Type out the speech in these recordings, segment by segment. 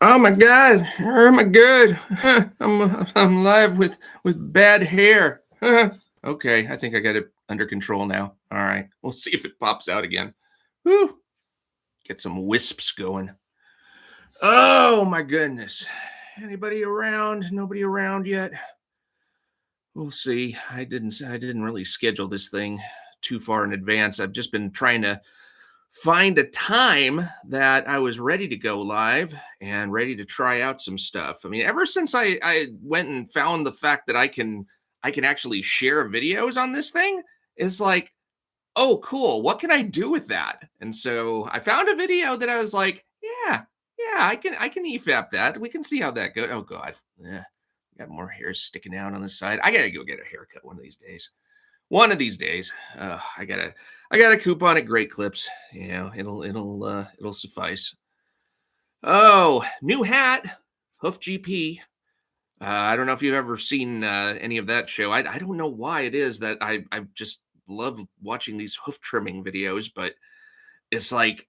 Oh my God! Oh my God! I'm live with bad hair. Okay, I think I got it under control now. All right, we'll see if it pops out again. Whew, get some wisps going. Oh my goodness! Anybody around? Nobody around yet? We'll see. I didn't really schedule this thing too far in advance. I've just been trying to find a time that I was ready to go live and ready to try out some stuff. I mean, ever since I went and found the fact that I can actually share videos on this thing, it's like, oh cool, what can I do with that? And so I found a video that I was like, yeah, I can EFAP that. We can see how that goes. Oh god. Yeah. Got more hair sticking out on the side. I gotta go get a haircut one of these days. One of these days, I got a coupon at Great Clips. It'll suffice. Oh, new hat, Hoof GP. I don't know if you've ever seen any of that show. I don't know why it is that I just love watching these hoof trimming videos, but it's like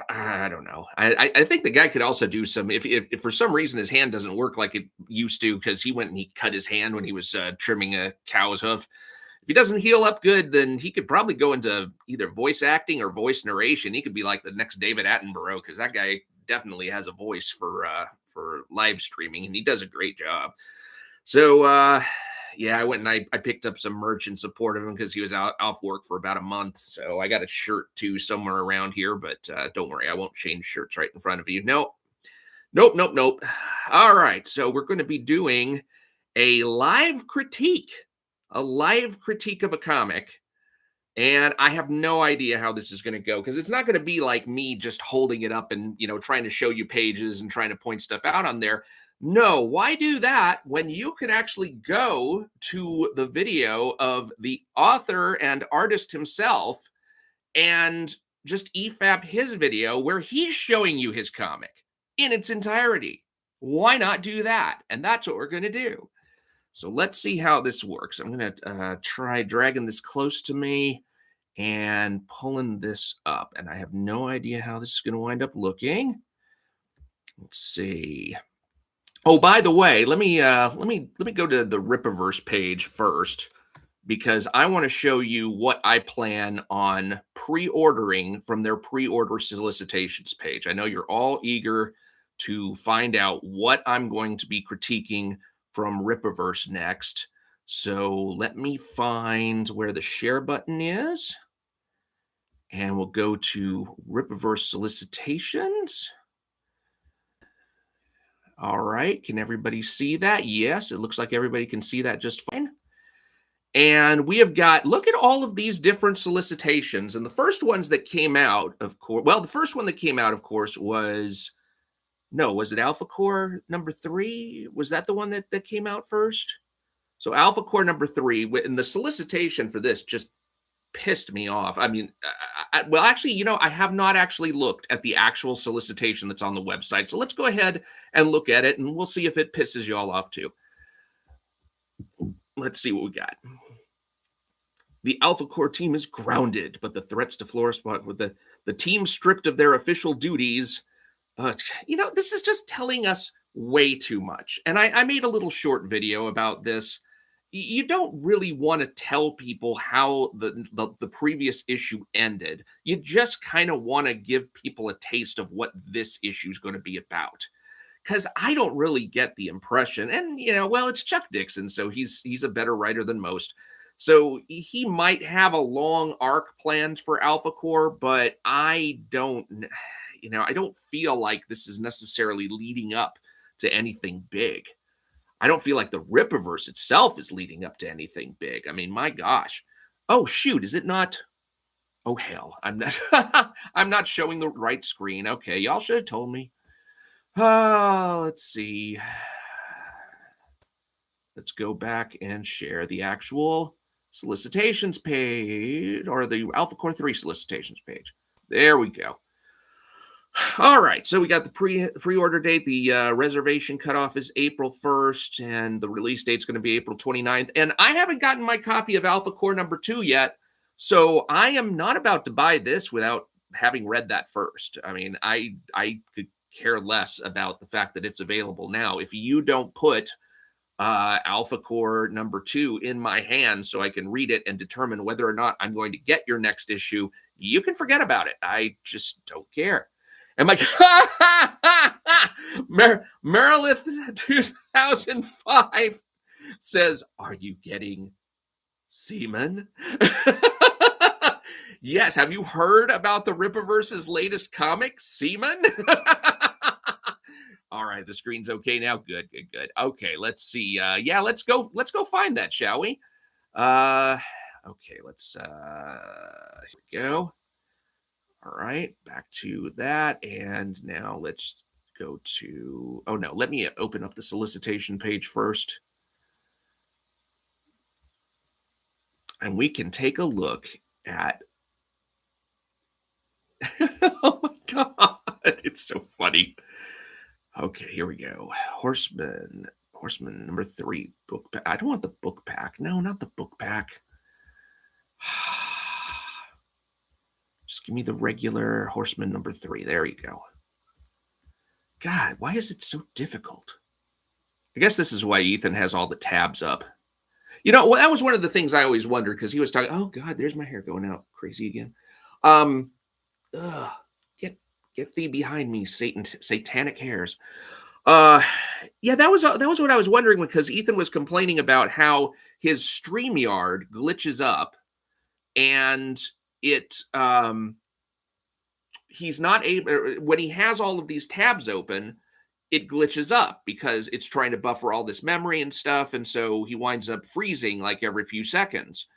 I don't know. I think the guy could also do some if for some reason his hand doesn't work like it used to because he went and he cut his hand when he was trimming a cow's hoof. If he doesn't heal up good, then he could probably go into either voice acting or voice narration. He could be like the next David Attenborough because that guy definitely has a voice for live streaming, and he does a great job. So yeah, I went and I picked up some merch in support of him because he was out off work for about a month. So I got a shirt too somewhere around here, but don't worry, I won't change shirts right in front of you. No, nope, nope, nope. All right, so we're going to be doing a live critique, a live critique of a comic. And I have no idea how this is going to go because it's not going to be like me just holding it up and, trying to show you pages and trying to point stuff out on there. No, why do that when you can actually go to the video of the author and artist himself and just EFAP his video where he's showing you his comic in its entirety? Why not do that? And that's what we're going to do. So let's see how this works. I'm going to try dragging this close to me and pulling this up. And I have no idea how this is going to wind up looking. Let's see. Oh, by the way, let me go to the Rippaverse page first because I want to show you what I plan on pre-ordering from their pre-order solicitations page. I know you're all eager to find out what I'm going to be critiquing from Rippaverse next. So let me find where the share button is. And we'll go to Rippaverse solicitations. All right. Can everybody see that? Yes, it looks like everybody can see that just fine. And we have got, look at all of these different solicitations. And the first ones that came out, of course, well, the first one that came out, of course, was, no, was it Alpha Core number 3? Was that the one that came out first? So Alpha Core number 3, and the solicitation for this just pissed me off. I mean, well, actually, I have not actually looked at the actual solicitation that's on the website. So let's go ahead and look at it, and we'll see if it pisses you all off too. Let's see what we got. The Alpha Core team is grounded, but the threats to Floraspot with the team stripped of their official duties. This is just telling us way too much. And I made a little short video about this. You don't really want to tell people how the previous issue ended. You just kind of want to give people a taste of what this issue is going to be about. Because I don't really get the impression, and well, it's Chuck Dixon, so he's a better writer than most. So he might have a long arc planned for Alpha Core, but I don't feel like this is necessarily leading up to anything big. I don't feel like the Rippaverse itself is leading up to anything big. I mean, my gosh. Oh shoot, is it not? Oh hell, I'm not I'm not showing the right screen. Okay, y'all should have told me. Let's see. Let's go back and share the actual solicitations page or the Alpha Core 3 solicitations page. There we go. All right, so we got the pre-order date. The reservation cutoff is April 1st, and the release date's going to be April 29th. And I haven't gotten my copy of Alpha Core number 2 yet, so I am not about to buy this without having read that first. I mean, I could care less about the fact that it's available now. If you don't put Alpha Core #2 in my hand so I can read it and determine whether or not I'm going to get your next issue, you can forget about it. I just don't care. And like, Merilith 2005 says, "Are you getting semen?" Yes. Have you heard about the Rippaverse's latest comic, Semen? All right, the screen's okay now. Good, good, good. Okay, let's see. Yeah, let's go. Let's go find that, shall we? Uh, okay, let's. Here we go. All right, back to that, and now let's go to. Oh no, let me open up the solicitation page first, and we can take a look at. Oh my god, it's so funny. Okay, here we go. Horseman #3 book pack. I don't want the book pack. No, not the book pack. Just give me the regular Horseman #3. There you go. God, why is it so difficult? I guess this is why Ethan has all the tabs up. Well, that was one of the things I always wondered because he was talking. Oh God, there's my hair going out crazy again. Ugh, get thee behind me, satanic hairs. Yeah, that was what I was wondering because Ethan was complaining about how his StreamYard glitches up and it he's not able when he has all of these tabs open, it glitches up because it's trying to buffer all this memory and stuff, and so he winds up freezing like every few seconds.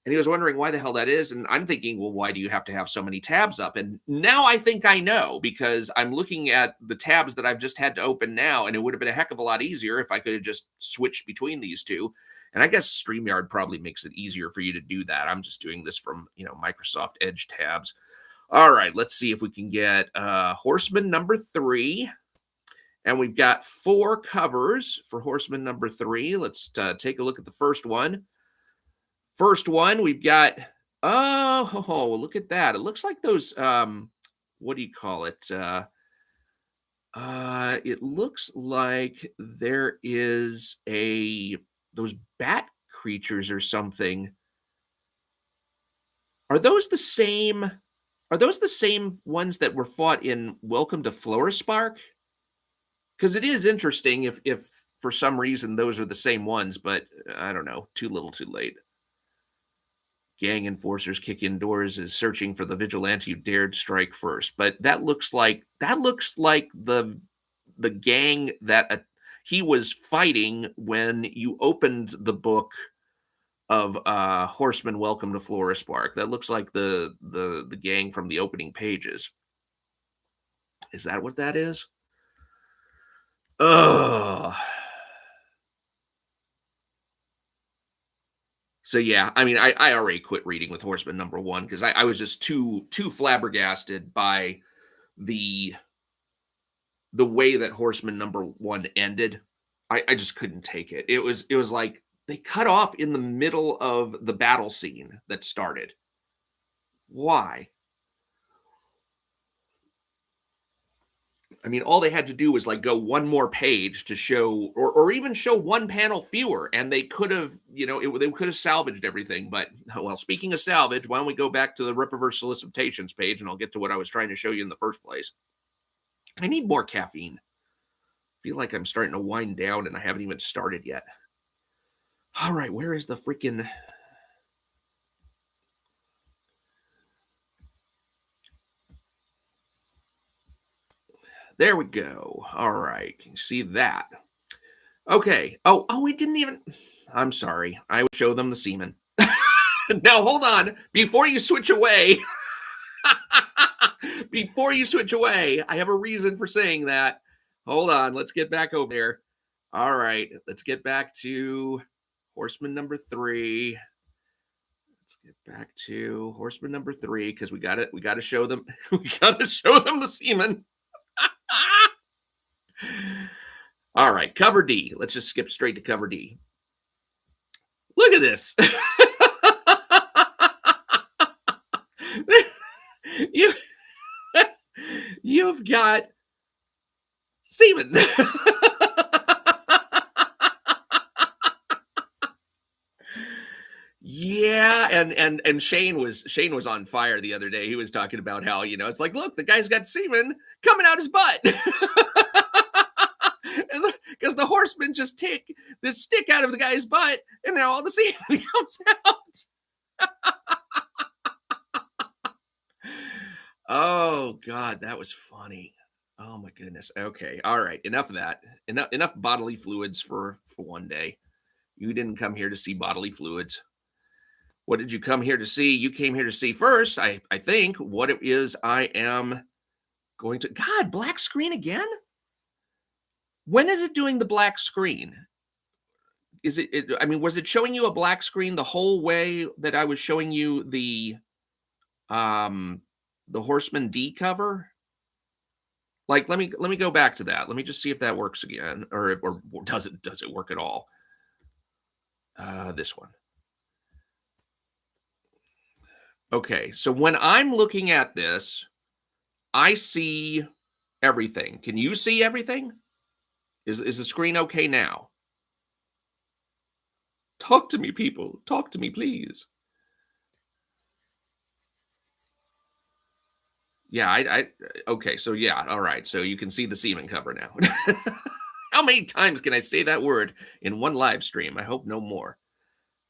And he was wondering why the hell that is. And I'm thinking, well, why do you have to have so many tabs up? And now I think I know because I'm looking at the tabs that I've just had to open now, and it would have been a heck of a lot easier if I could have just switched between these two. And I guess StreamYard probably makes it easier for you to do that. I'm just doing this from, Microsoft Edge tabs. All right, let's see if we can get Horseman #3. And we've got 4 covers for Horseman #3. Let's take a look at the first one. First one, we've got, oh, look at that. It looks like those, what do you call it? It looks like there is those bat creatures or something. Are those the same? Are those the same ones that were fought in Welcome to Florispark? Because it is interesting if for some reason those are the same ones, but I don't know. Too little, too late. Gang enforcers kick indoors is searching for the vigilante who dared strike first. But that looks like the gang that he was fighting when you opened the book of Horseman Welcome to Florispark. That looks like the gang from the opening pages. Is that what that is? Ugh. So yeah, I mean, I already quit reading with Horseman #1 because I was just too flabbergasted by the way that Horseman #1 ended. I just couldn't take it. It was like they cut off in the middle of the battle scene that started. Why? I mean, all they had to do was like go one more page to show, or even show one panel fewer, and they could have, they could have salvaged everything. But well, speaking of salvage, why don't we go back to the Rippaverse solicitations page, and I'll get to what I was trying to show you in the first place. I need more caffeine. I feel like I'm starting to wind down, and I haven't even started yet. All right, where is the freaking? There we go. All right, can you see that? Okay. Oh, we didn't even. I'm sorry. I would show them the semen. Now, hold on. Before you switch away, I have a reason for saying that. Hold on. Let's get back over there. All right. Let's get back to Horseman #3. Let's get back to Horseman #3 because we got to show them. We got to show them the semen. All right, cover D. Let's just skip straight to cover D. Look at this. You've got Semen. Yeah, and Shane was on fire the other day. He was talking about how, it's like, look, the guy's got semen coming out his butt. And because the horseman just take this stick out of the guy's butt, and now all the semen comes out. Oh God, that was funny. Oh my goodness. Okay, all right, enough of that. Enough bodily fluids for one day. You didn't come here to see bodily fluids. What did you come here to see? You came here to see first, I think, what it is I am going to. God, black screen again? When is it doing the black screen? I mean, was it showing you a black screen the whole way that I was showing you um the Horseman D cover? Like, let me go back to that. Let me just see if that works again, or does it work at all? This one. Okay, so when I'm looking at this, I see everything. Can you see everything? Is the screen okay now? Talk to me, people. Talk to me, please. Yeah, okay, so yeah, all right. So you can see the semen cover now. How many times can I say that word in one live stream? I hope no more.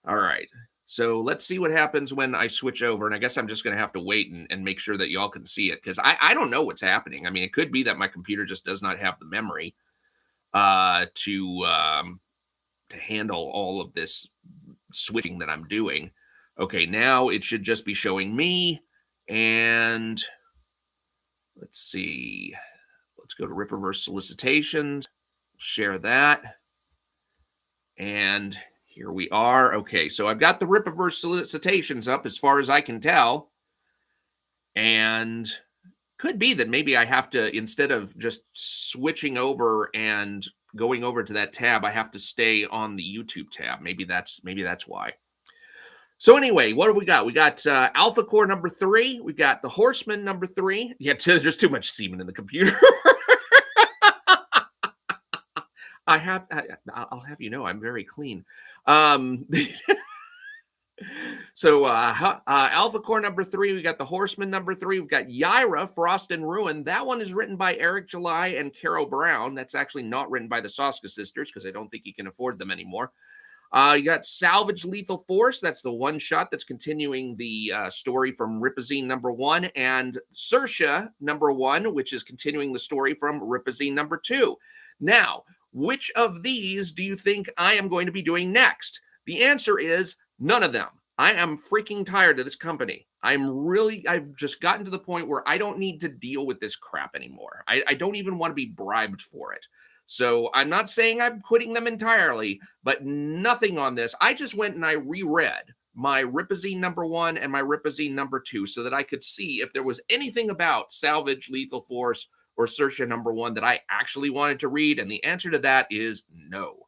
All right. So let's see what happens when I switch over. And I guess I'm just going to have to wait and make sure that y'all can see it, because I don't know what's happening. I mean, it could be that my computer just does not have the memory to handle all of this switching that I'm doing. Okay, now it should just be showing me. And let's see. Let's go to Ripperverse solicitations, share that. And here we are. Okay, so I've got the Ripperverse solicitations up as far as I can tell. And could be that maybe I have to, instead of just switching over and going over to that tab, I have to stay on the YouTube tab. Maybe that's why. So anyway, what have we got? We got Alpha Core number 3. We've got the Horseman number 3. Yeah, there's too much semen in the computer. I'll have you know, I'm very clean. So Alpha Core number 3, we got the Horseman number 3, we've got Yaira, Frost and Ruin. That one is written by Eric July and Carol Brown. That's actually not written by the Soska sisters, because I don't think he can afford them anymore. You got Salvage Lethal Force. That's the one shot that's continuing the story from Ripazine number 1, and Sersha number 1, which is continuing the story from Ripazine number 2. Now, which of these do you think I am going to be doing next? The answer is none of them. I am freaking tired of this company. I've just gotten to the point where I don't need to deal with this crap anymore. I don't even want to be bribed for it. So I'm not saying I'm quitting them entirely, but nothing on this. I just went and I reread my Ripazine number 1 and my Ripazine number 2 so that I could see if there was anything about Salvage Lethal Force or Sersha number 1 that I actually wanted to read. And the answer to that is no.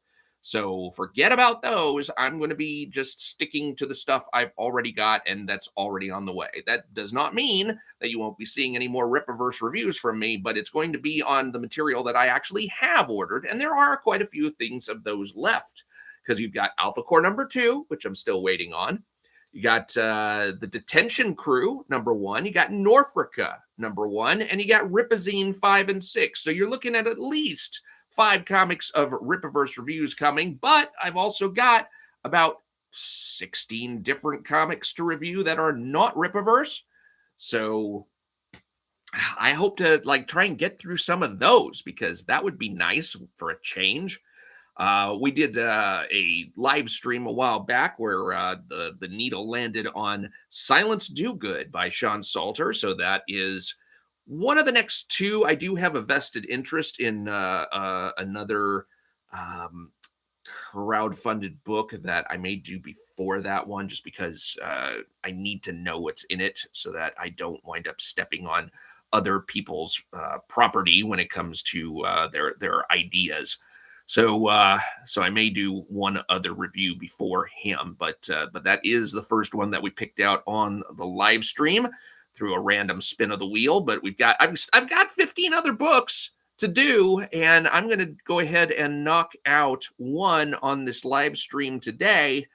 So forget about those. I'm going to be just sticking to the stuff I've already got, and that's already on the way. That does not mean that you won't be seeing any more Rippaverse reviews from me, but it's going to be on the material that I actually have ordered, and there are quite a few things of those left, because you've got Alpha Core number 2, which I'm still waiting on. You got the Detention Crew number 1. You got Norfrica number 1, and you got Ripazine 5 and 6. So you're looking at least 5 comics of Rippaverse reviews coming, but I've also got about 16 different comics to review that are not Rippaverse. So I hope to try and get through some of those, because that would be nice for a change. We did a live stream a while back where the needle landed on Silence Do Good by Sean Salter. So that is one of the next 2. I do have a vested interest in another crowdfunded book that I may do before that one, just because I need to know what's in it so that I don't wind up stepping on other people's property when it comes to their ideas. So I may do one other review before him, but that is the first one that we picked out on the live stream through a random spin of the wheel. But I've got 15 other books to do, and I'm going to go ahead and knock out one on this live stream today,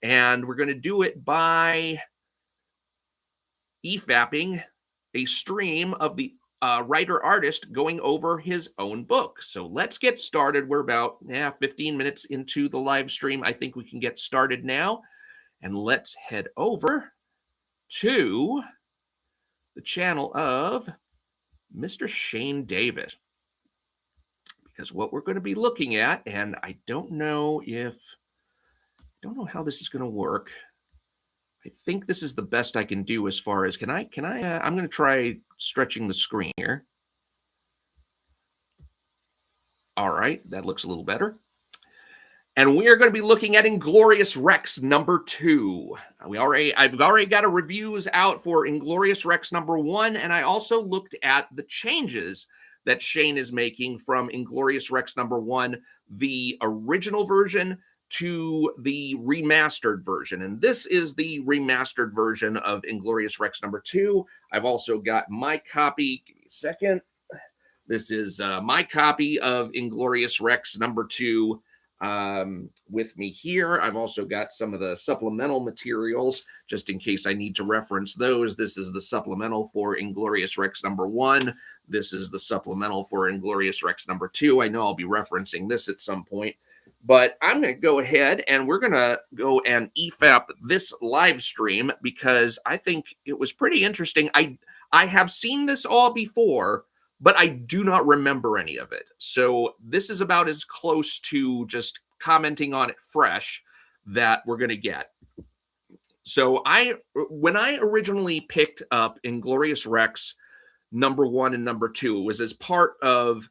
and we're going to do it by EFAPing a stream of the writer artist going over his own book. So let's get started. We're about 15 minutes into the live stream. I think we can get started now, and let's head over to the channel of Mr. Shane Davis. Because what we're going to be looking at, and I don't know how this is going to work. I think this is the best I can do as far as I'm going to try stretching the screen here. All right, that looks a little better. And we are going to be looking at Inglorious Rex #2. I've already got a reviews out for Inglorious Rex #1, and I also looked at the changes that Shane is making from Inglorious Rex #1, the original version, to the remastered version. And this is the remastered version of Inglorious Rex #2. I've also got my copy. Give me a second. This is my copy of Inglorious Rex #2 with me here. I've also got some of the supplemental materials just in case I need to reference those. This is the supplemental for Inglorious Rex #1. This is the supplemental for Inglorious Rex #2. I know I'll be referencing this at some point, but I'm going to go ahead and we're going to go and EFAP this live stream because I think it was pretty interesting. I have seen this all before, but I do not remember any of it. So this is about as close to just commenting on it fresh that we're going to get. So when I originally picked up Inglorious Rex #1 and #2, it was as part of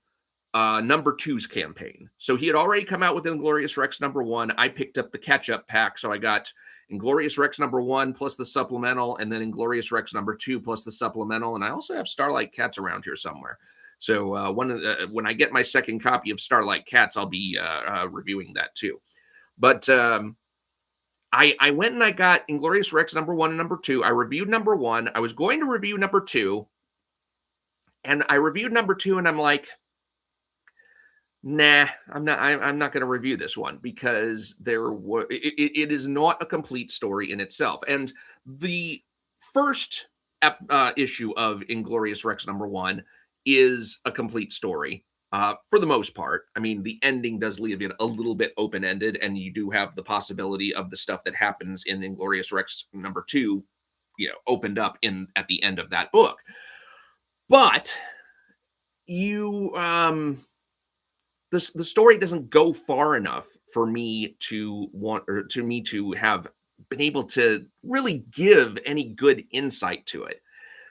#2's campaign. So he had already come out with Inglorious Rex #1. I picked up the catch-up pack, so I got Inglorious Rex #1 plus the supplemental, and then Inglorious Rex #2 plus the supplemental. And I also have Starlight Cats around here somewhere. So when I get my second copy of Starlight Cats, I'll be reviewing that too. But I went and I got Inglorious Rex #1 and #2. I reviewed #1. I was going to review #2, and I reviewed #2, and I'm like, nah, I'm not going to review this one because it is not a complete story in itself. And the first issue of Inglorious Rex #1 is a complete story for the most part. I mean, the ending does leave it a little bit open-ended, and you do have the possibility of the stuff that happens in Inglorious Rex #2, opened up at the end of that book. But the story doesn't go far enough for me to have been able to really give any good insight to it.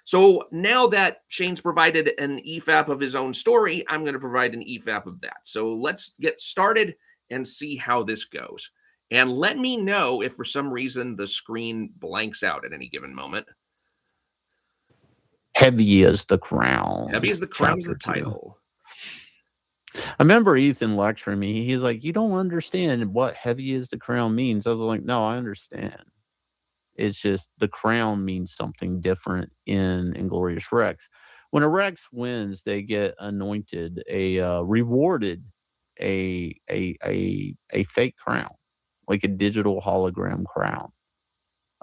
So now that Shane's provided an EFAP of his own story, I'm going to provide an EFAP of that. So let's get started and see how this goes. And let me know if for some reason the screen blanks out at any given moment. Heavy as the Crown. Heavy as the Crown is the title. I remember Ethan lecturing me. He's like, you don't understand what heavy as the crown means. I was like, no, I understand. It's just the crown means something different in Inglorious Rex. When a Rex wins, they get anointed, rewarded a fake crown, like a digital hologram crown.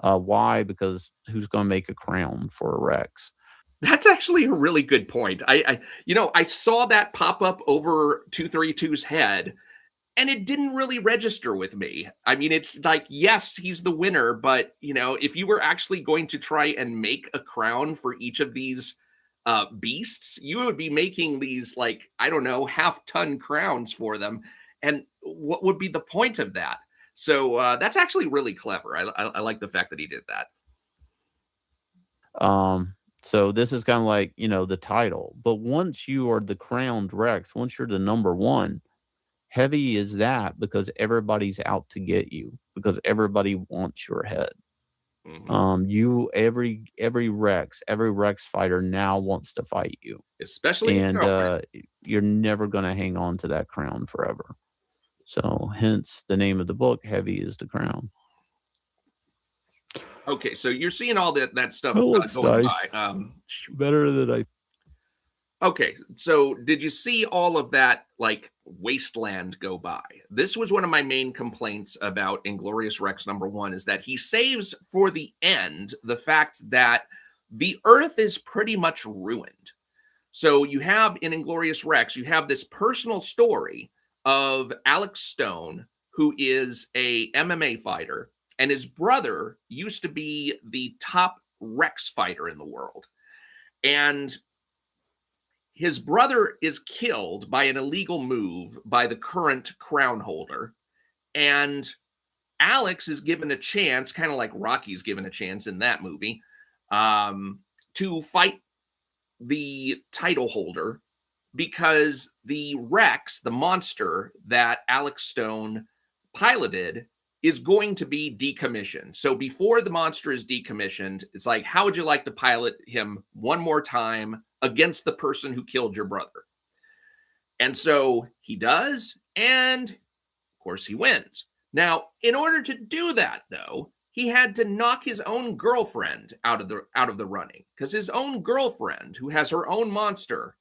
Why? Because who's going to make a crown for a Rex? That's actually a really good point. I saw that pop up over 232's head, and it didn't really register with me. I mean, it's like, yes, he's the winner, but if you were actually going to try and make a crown for each of these beasts, you would be making these, like, I don't know, half-ton crowns for them. And what would be the point of that? So that's actually really clever. I like the fact that he did that. So this is kind of like, the title. But once you are the crowned Rex, once you're the #1, heavy is that because everybody's out to get you, because everybody wants your head. Mm-hmm. Every Rex fighter now wants to fight you. Especially and you're never going to hang on to that crown forever. So hence the name of the book, Heavy is the Crown. Okay, so you're seeing all that stuff looks going nice. by. Better than I. Okay, so did you see all of that like wasteland go by? This was one of my main complaints about Inglorious Rex #1 is that he saves for the end the fact that the Earth is pretty much ruined. So you have in Inglorious Rex, you have this personal story of Alex Stone, who is a MMA fighter, and his brother used to be the top Rex fighter in the world. And his brother is killed by an illegal move by the current crown holder. And Alex is given a chance, kind of like Rocky's given a chance in that movie, to fight the title holder because the Rex, the monster that Alex Stone piloted, is going to be decommissioned. So before the monster is decommissioned, it's like, how would you like to pilot him one more time against the person who killed your brother? And so he does, and of course he wins. Now, in order to do that, though, he had to knock his own girlfriend out of the running because his own girlfriend, who has her own monster,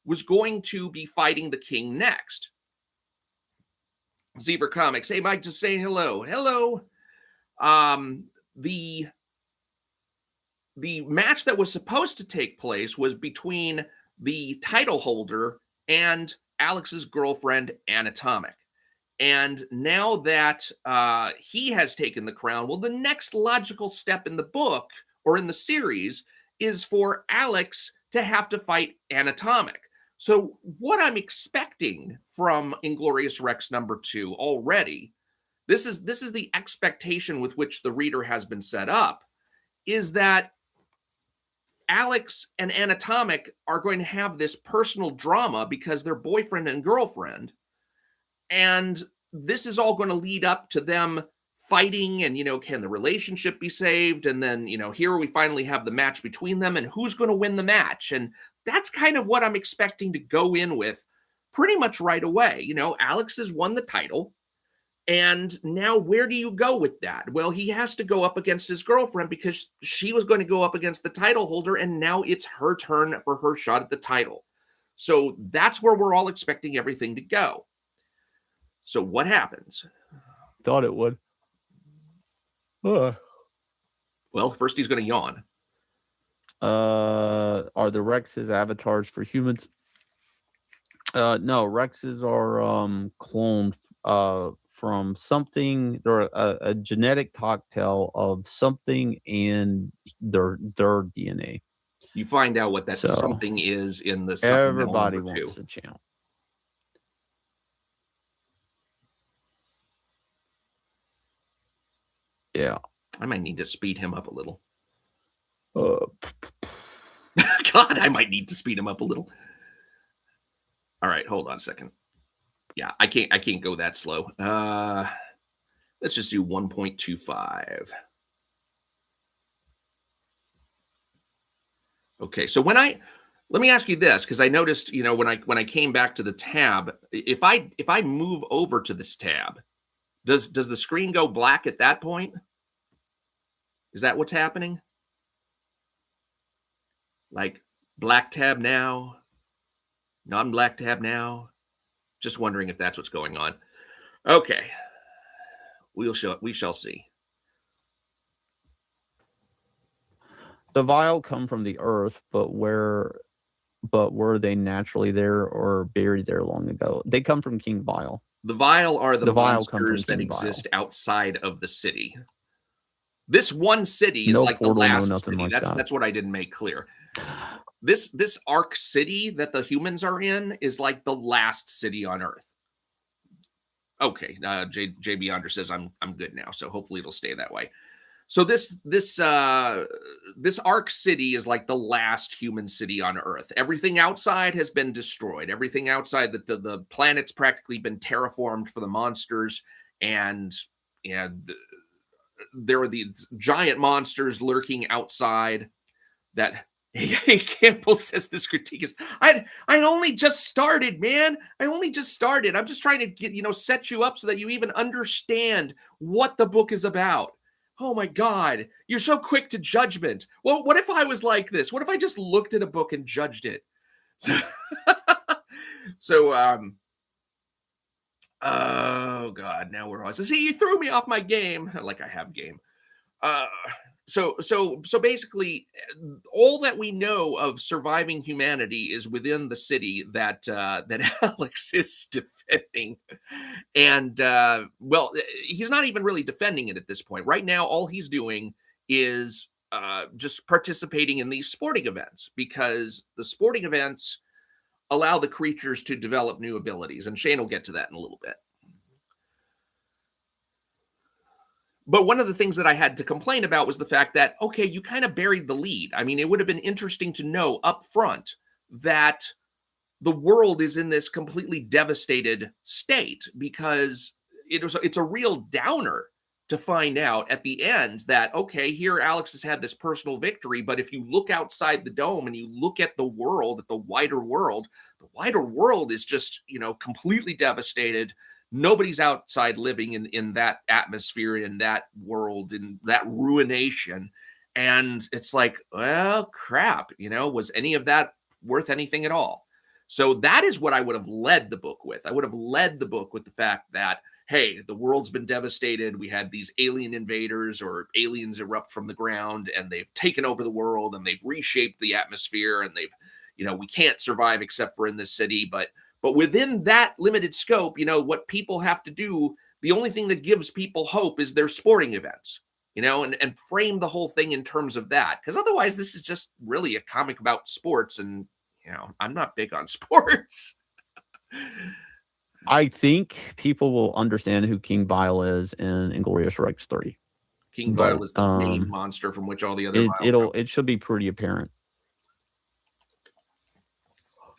was going to be fighting the king next. Zebra Comics, hey Mike, just saying hello. Hello. The match that was supposed to take place was between the title holder and Alex's girlfriend, Anatomic. And now that he has taken the crown, well, the next logical step in the book or in the series is for Alex to have to fight Anatomic. So what I'm expecting from Inglorious Rex #2 already, this is the expectation with which the reader has been set up, is that Alex and Anatomic are going to have this personal drama because they're boyfriend and girlfriend. And this is all going to lead up to them fighting and, can the relationship be saved? And then, here we finally have the match between them and who's going to win the match. And that's kind of what I'm expecting to go in with pretty much right away. Alex has won the title. And now where do you go with that? Well, he has to go up against his girlfriend because she was going to go up against the title holder. And now it's her turn for her shot at the title. So that's where we're all expecting everything to go. So what happens? Thought it would. Well, first he's going to yawn. Are the Rexes avatars for humans? No, Rexes are cloned from something. They're a genetic cocktail of something in their DNA. You find out what that something is in the everybody wants to channel. Yeah. I might need to speed him up a little. God, I might need to speed him up a little. All right, hold on a second. Yeah, I can't go that slow. Let's just do 1.25. Okay, so let me ask you this, because I noticed, when I came back to the tab, if I move over to this tab, does the screen go black at that point? Is that what's happening? Like black tab now, non-black tab now? Just wondering if that's what's going on. Okay. We shall see. The vial come from the earth, but were they naturally there or buried there long ago? They come from King Vial. The Vial are the monsters that exist outside of the city. This one city is like the last city. That's what I didn't make clear. This Ark City that the humans are in is like the last city on Earth. Okay, J Beyonder says I'm good now, so hopefully it'll stay that way. So this Ark City is like the last human city on Earth. Everything outside has been destroyed. Everything outside the planet's practically been terraformed for the monsters, and there are these giant monsters lurking outside. That Campbell says this critique is, I only just started, man. I only just started. I'm just trying to get set you up so that you even understand what the book is about. Oh my God, you're so quick to judgment. Well, what if I was like this? What if I just looked at a book and judged it? So, so oh god, now we're on. So see, you threw me off my game. Like I have game. Uh, so basically, all that we know of surviving humanity is within the city that that Alex is defending, and well, he's not even really defending it at this point. Right now, all he's doing is just participating in these sporting events because the sporting events allow the creatures to develop new abilities, and Shane will get to that in a little bit. But one of the things that I had to complain about was the fact that, okay, you kind of buried the lead. I mean, it would have been interesting to know up front that the world is in this completely devastated state because it's a real downer to find out at the end that okay, here Alex has had this personal victory, but if you look outside the dome and you look at the world, at the wider world is just, completely devastated. Nobody's outside living in that atmosphere, in that world, in that ruination. And it's like, well, crap, was any of that worth anything at all? So that is what I would have led the book with. I would have led the book with the fact that, hey, the world's been devastated. We had these alien invaders or aliens erupt from the ground and they've taken over the world and they've reshaped the atmosphere and we can't survive except for in this city. But within that limited scope, what people have to do, the only thing that gives people hope is their sporting events, and frame the whole thing in terms of that. Because otherwise, this is just really a comic about sports. And, I'm not big on sports. I think people will understand who King Bile is in Inglorious Rex 3. King Bile is the main monster from which all the other it should be pretty apparent.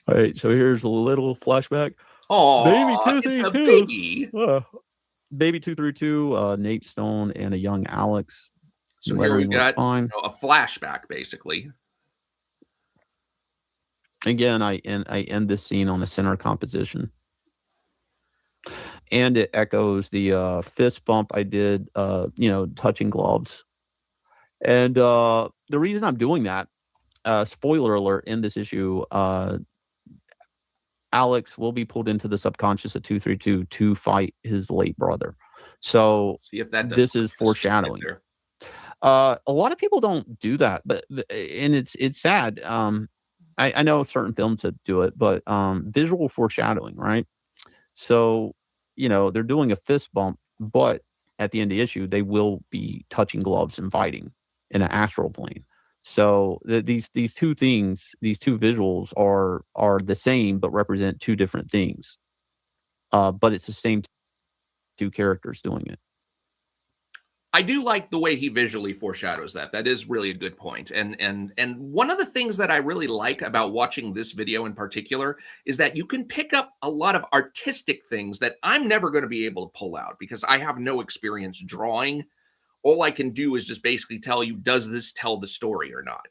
All right, so here's a little flashback. Oh, it's a baby. Baby 232, Nate Stone and a young Alex. So here we got a flashback, basically. Again, I end this scene on a center composition. And it echoes the fist bump I did, touching gloves. And the reason I'm doing that, spoiler alert, in this issue, Alex will be pulled into the subconscious of 232 to fight his late brother. So see if that this is foreshadowing. A lot of people don't do that, and it's sad. I know certain films that do it, but visual foreshadowing, right? So, they're doing a fist bump, but at the end of the issue, they will be touching gloves and fighting in an astral plane. So these two things, these two visuals are the same, but represent two different things. But it's the same two characters doing it. I do like the way he visually foreshadows that. That is really a good point. And one of the things that I really like about watching this video in particular is that you can pick up a lot of artistic things that I'm never going to be able to pull out because I have no experience drawing. All I can do is just basically tell you, does this tell the story or not?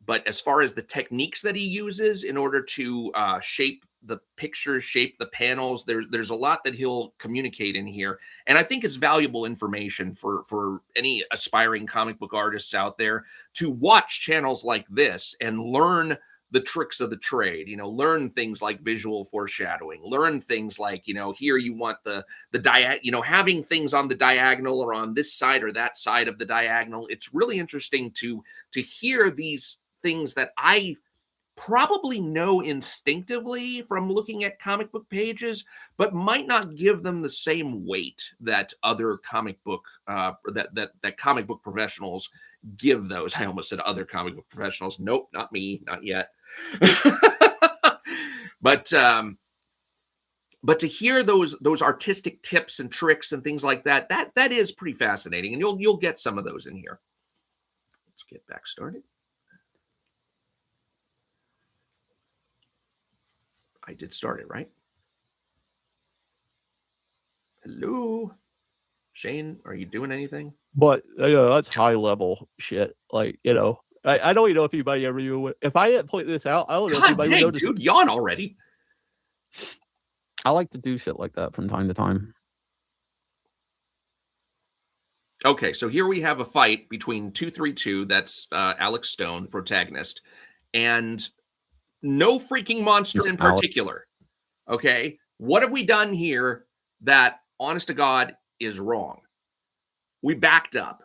But as far as the techniques that he uses in order to shape the pictures, shape the panels, there's a lot that he'll communicate in here. And I think it's valuable information for any aspiring comic book artists out there to watch channels like this and learn the tricks of the trade, learn things like visual foreshadowing, learn things like, here you want the having things on the diagonal or on this side or that side of the diagonal. It's really interesting to hear these things that I probably know instinctively from looking at comic book pages, but might not give them the same weight that other comic book that comic book professionals give those. I almost said other comic book professionals. Nope, not me, not yet. But to hear those artistic tips and tricks and things like that is pretty fascinating, and you'll get some of those in here. Let's get back started. I did start it, right? Hello, Shane, are you doing anything? But that's high level shit. Like, I don't even know if anybody ever knew. If I had pointed this out, I don't know if anybody would notice. Dude, yawn already. I like to do shit like that from time to time. Okay, so here we have a fight between 232, that's Alex Stone, the protagonist, and No freaking monster in Personality. particular. Okay. What have we done here that, honest to God, is wrong? We backed up.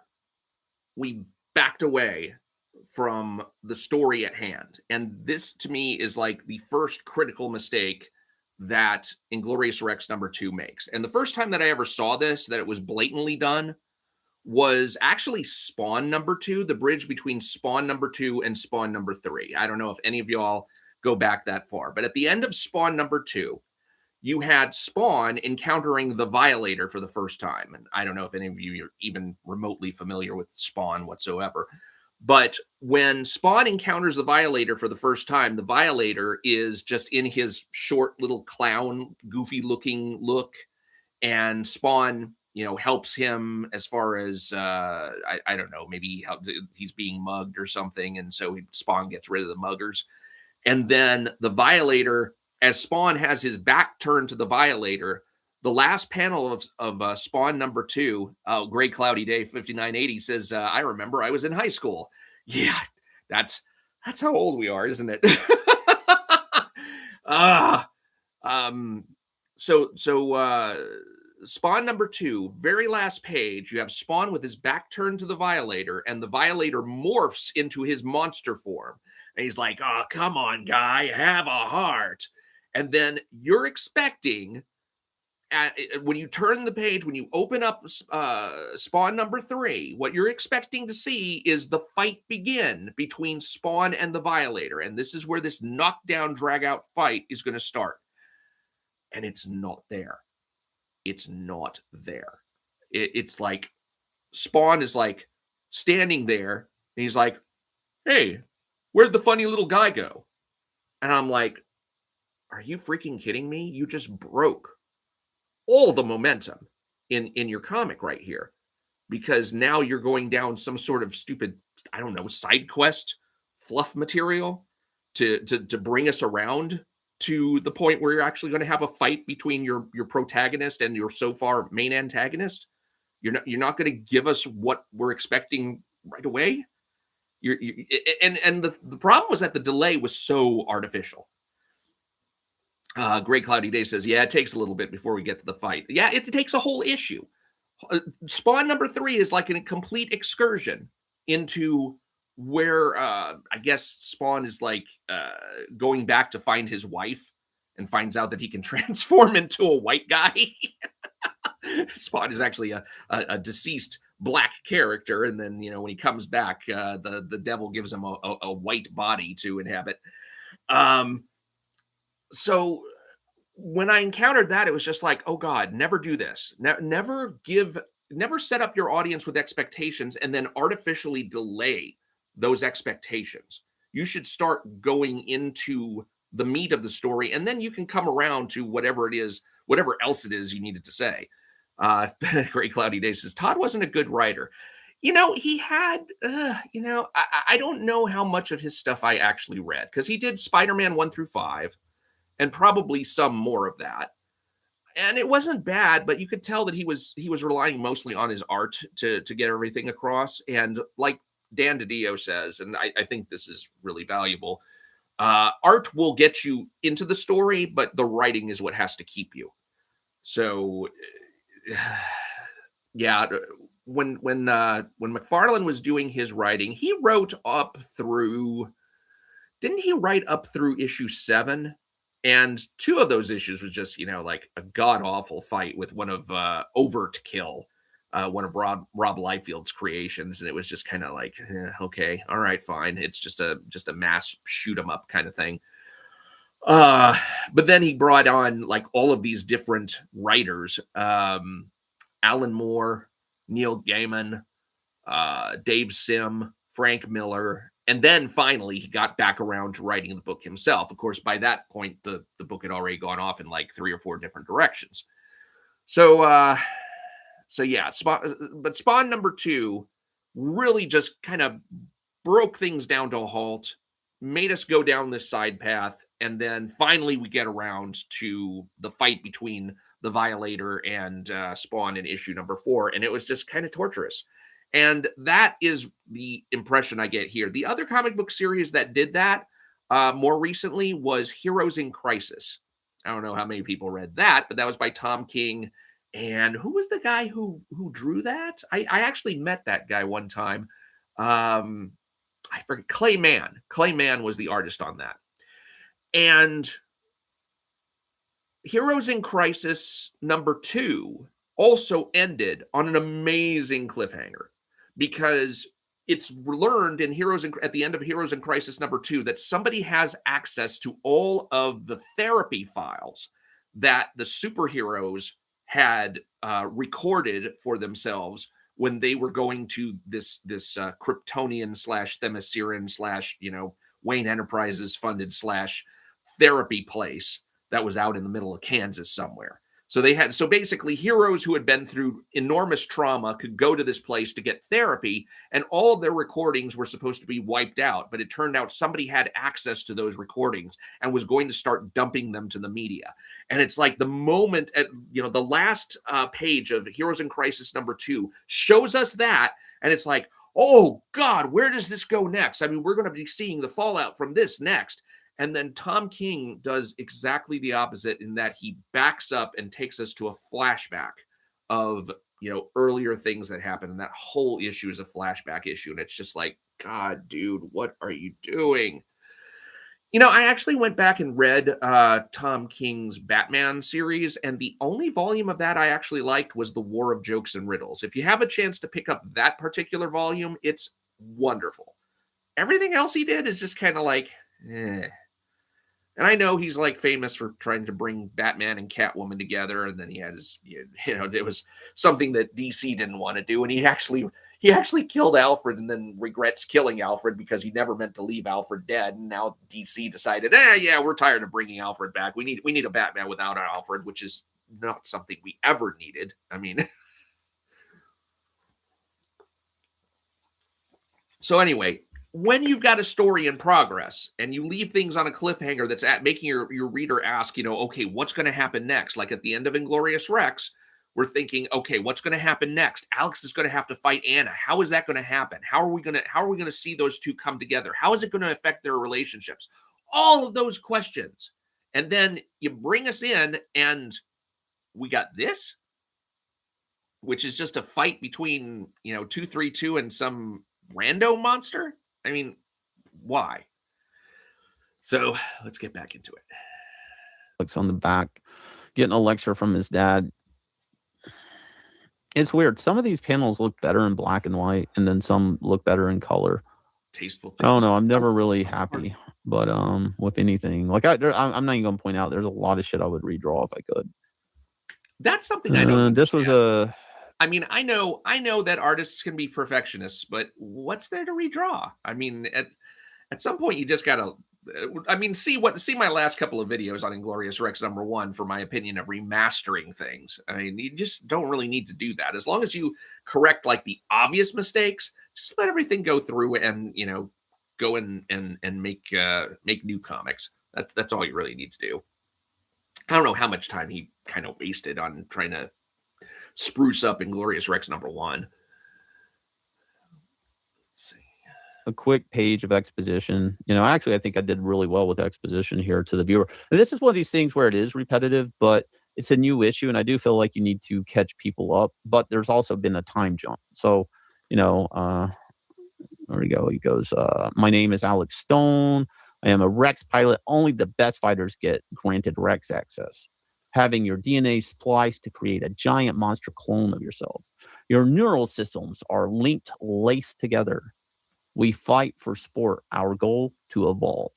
We backed away from the story at hand. And this to me is like the first critical mistake that Inglorious Rex #2 makes. And the first time that I ever saw this, that it was blatantly done, was actually Spawn #2, the bridge between Spawn #2 and Spawn #3. I don't know if any of y'all go back that far, but at the end of Spawn #2, you had Spawn encountering the Violator for the first time. And I don't know if any of you are even remotely familiar with Spawn whatsoever. But when Spawn encounters the Violator for the first time, the Violator is just in his short little clown, goofy looking look. And Spawn, helps him as far as, I don't know, maybe he's being mugged or something. And so Spawn gets rid of the muggers. And then the Violator, as Spawn has his back turned to the Violator, the last panel of Spawn #2, Gray Cloudy Day 5980 says, I remember I was in high school. Yeah, that's how old we are, isn't it? Ah, um, so Spawn #2, very last page, you have Spawn with his back turned to the Violator, and the Violator morphs into his monster form. And he's like, oh, come on, guy, have a heart. And then you're expecting, when you turn the page, when you open up Spawn #3, what you're expecting to see is the fight begin between Spawn and the Violator. And this is where this knockdown, drag out fight is going to start. And it's not there. It's not there. It's like Spawn is like standing there and he's like, hey, where'd the funny little guy go? And I'm like, are you freaking kidding me? You just broke all the momentum in your comic right here, because now you're going down some sort of stupid, I don't know, side quest fluff material to bring us around to the point where you're actually going to have a fight between your protagonist and your so far main antagonist. You're not going to give us what we're expecting right away. And the problem was that the delay was so artificial. Gray Cloudy Day says, yeah, it takes a little bit before we get to the fight. Yeah, it takes a whole issue. Spawn #3 is like a complete excursion into where I guess Spawn is like going back to find his wife and finds out that he can transform into a white guy. Spawn is actually a deceased black character, and then when he comes back, the devil gives him a white body to inhabit. So when I encountered that, it was just like, oh God, never do this. Never set up your audience with expectations and then artificially delay those expectations. You should start going into the meat of the story, and then you can come around to whatever else it is you needed to say. Great Cloudy Day says, Todd wasn't a good writer. He had, I don't know how much of his stuff I actually read, because he did Spider-Man 1-5 and probably some more of that. And it wasn't bad, but you could tell that he was relying mostly on his art to get everything across. And like Dan DiDio says, and I think this is really valuable, art will get you into the story, but the writing is what has to keep you. So yeah, when McFarlane was doing his writing, he wrote up through, didn't he write up through issue 7? And 2 of those issues was just, like a god awful fight with one of Overt Kill, one of Rob Liefeld's creations, and it was just kind of like, okay, all right, fine. It's just a mass shoot 'em up kind of thing. But then he brought on like all of these different writers, Alan Moore, Neil Gaiman, Dave Sim, Frank Miller, and then finally he got back around to writing the book himself. Of course, by that point, the book had already gone off in like 3 or 4 different directions. So yeah, but Spawn #2 really just kind of broke things down to a halt, made us go down this side path, and then finally we get around to the fight between the Violator and Spawn in issue #4, and it was just kind of torturous. And that is the impression I get here. The other comic book series that did that, More recently was Heroes in Crisis. I don't know how many people read that, but that was by Tom King. And who was the guy who drew that? I actually met that guy one time. Um, I forget. Clay Mann. Clay Mann was the artist on that. And Heroes in Crisis #2 also ended on an amazing cliffhanger because it's learned in at the end of Heroes in Crisis #2 that somebody has access to all of the therapy files that the superheroes had recorded for themselves when they were going to this Kryptonian slash Themysciran slash Wayne Enterprises funded slash therapy place that was out in the middle of Kansas somewhere. So basically heroes who had been through enormous trauma could go to this place to get therapy, and all of their recordings were supposed to be wiped out, but it turned out somebody had access to those recordings and was going to start dumping them to the media. And it's like the moment at the last page of Heroes in Crisis #2 shows us that, and it's like, oh God, where does this go next? I mean, we're going to be seeing the fallout from this next. And then Tom King does exactly the opposite in that he backs up and takes us to a flashback of, earlier things that happened. And that whole issue is a flashback issue. And it's just like, God, dude, what are you doing? I actually went back and read Tom King's Batman series, and the only volume of that I actually liked was The War of Jokes and Riddles. If you have a chance to pick up that particular volume, it's wonderful. Everything else he did is just kind of like, eh. And I know he's like famous for trying to bring Batman and Catwoman together, and then he had his, it was something that DC didn't want to do, and he actually killed Alfred, and then regrets killing Alfred because he never meant to leave Alfred dead. And now DC decided, yeah, we're tired of bringing Alfred back. We need a Batman without an Alfred, which is not something we ever needed. I mean, so anyway, when you've got a story in progress and you leave things on a cliffhanger that's at making your reader ask, okay, what's going to happen next? Like at the end of Inglorious Rex, we're thinking, okay, what's going to happen next? Alex is going to have to fight Anna. How is that going to happen? How are we going to see those two come together? How is it going to affect their relationships? All of those questions. And then you bring us in and we got this, which is just a fight between, 232 and some rando monster. I mean, why? So let's get back into it. Looks on the back, getting a lecture from his dad. It's weird. Some of these panels look better in black and white, and then some look better in color. Tasteful. I don't know. I'm never really happy, but with anything like I'm not even gonna point out. There's a lot of shit I would redraw if I could. That's something I don't. This was a. I mean, I know that artists can be perfectionists, but what's there to redraw? I mean, at some point you just gotta. I mean, see my last couple of videos on Inglorious Rex #1 for my opinion of remastering things. I mean, you just don't really need to do that. As long as you correct like the obvious mistakes, just let everything go through and go and make new comics. That's all you really need to do. I don't know how much time he kind of wasted on trying to spruce up Inglorious Rex #1. A quick page of exposition. Actually, I think I did really well with exposition here to the viewer. And this is one of these things where it is repetitive, but it's a new issue, and I do feel like you need to catch people up. But there's also been a time jump. So, there we go. He goes, my name is Alex Stone. I am a Rex pilot. Only the best fighters get granted Rex access. Having your DNA spliced to create a giant monster clone of yourself. Your neural systems are laced together. We fight for sport. Our goal to evolve.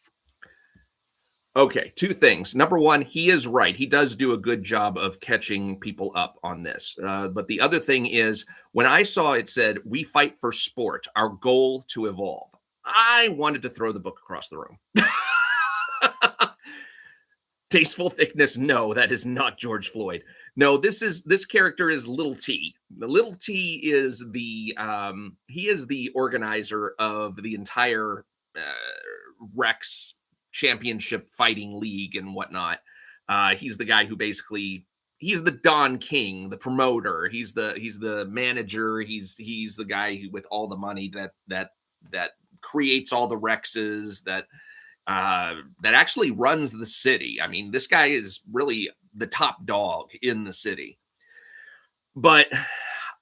Okay, two things. Number one, he is right. He does do a good job of catching people up on this. But the other thing is, when I saw it said, we fight for sport, our goal to evolve, I wanted to throw the book across the room. Tasteful thickness. No, that is not George Floyd. No, this character is Little T. The Little T is he is the organizer of the entire Rex championship fighting league and whatnot. He's the guy who basically he's the Don King, the promoter. He's the manager. He's the guy with all the money that creates all the Rexes that that actually runs the city. I mean, this guy is really the top dog in the city. But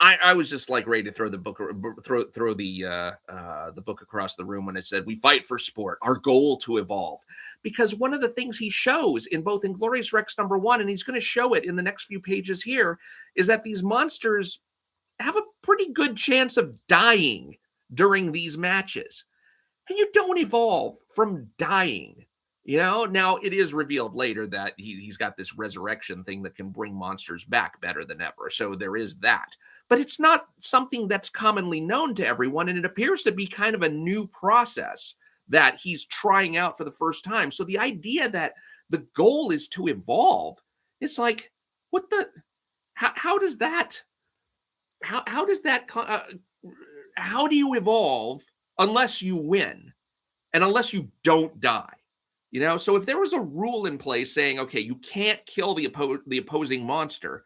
I was just like ready to throw the book, throw the book across the room when it said, "We fight for sport, our goal to evolve." Because one of the things he shows in both Inglorious Rex #1, and he's going to show it in the next few pages here, is that these monsters have a pretty good chance of dying during these matches. And you don't evolve from dying. Now it is revealed later that he's got this resurrection thing that can bring monsters back better than ever. So there is that. But it's not something that's commonly known to everyone. And it appears to be kind of a new process that he's trying out for the first time. So the idea that the goal is to evolve, it's like, what the, how does that, how does that, how do you evolve unless you win? And unless you don't die. So if there was a rule in place saying, okay, you can't kill the opposing monster,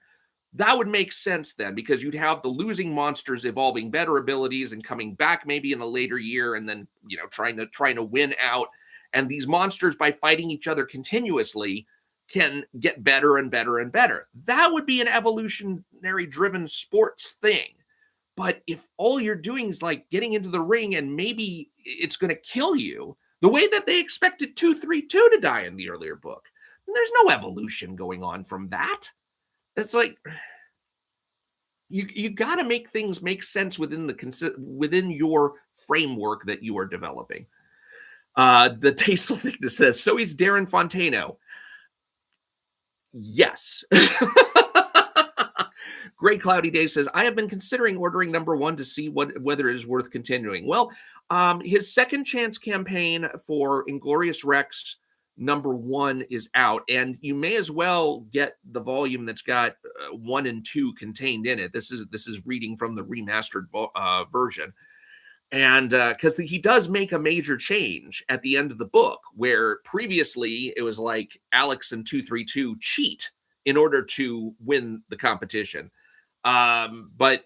that would make sense then, because you'd have the losing monsters evolving better abilities and coming back maybe in a later year, and then trying to win out. And these monsters, by fighting each other continuously, can get better and better and better. That would be an evolutionary driven sports thing. But if all you're doing is like getting into the ring and maybe it's going to kill you, the way that they expected 232 to die in the earlier book, then there's no evolution going on from that. It's like, you got to make things make sense within your framework that you are developing. The Tasteful Thickness says, so he's Darren Fontano. Yes. Great Cloudy Day says, I have been considering ordering #1 to see whether it is worth continuing. Well, his Second Chance campaign for Inglorious Rex #1 is out, and you may as well get the volume that's got 1 and 2 contained in it. This is reading from the remastered version. And because he does make a major change at the end of the book, where previously it was like Alex and 232 cheat in order to win the competition. But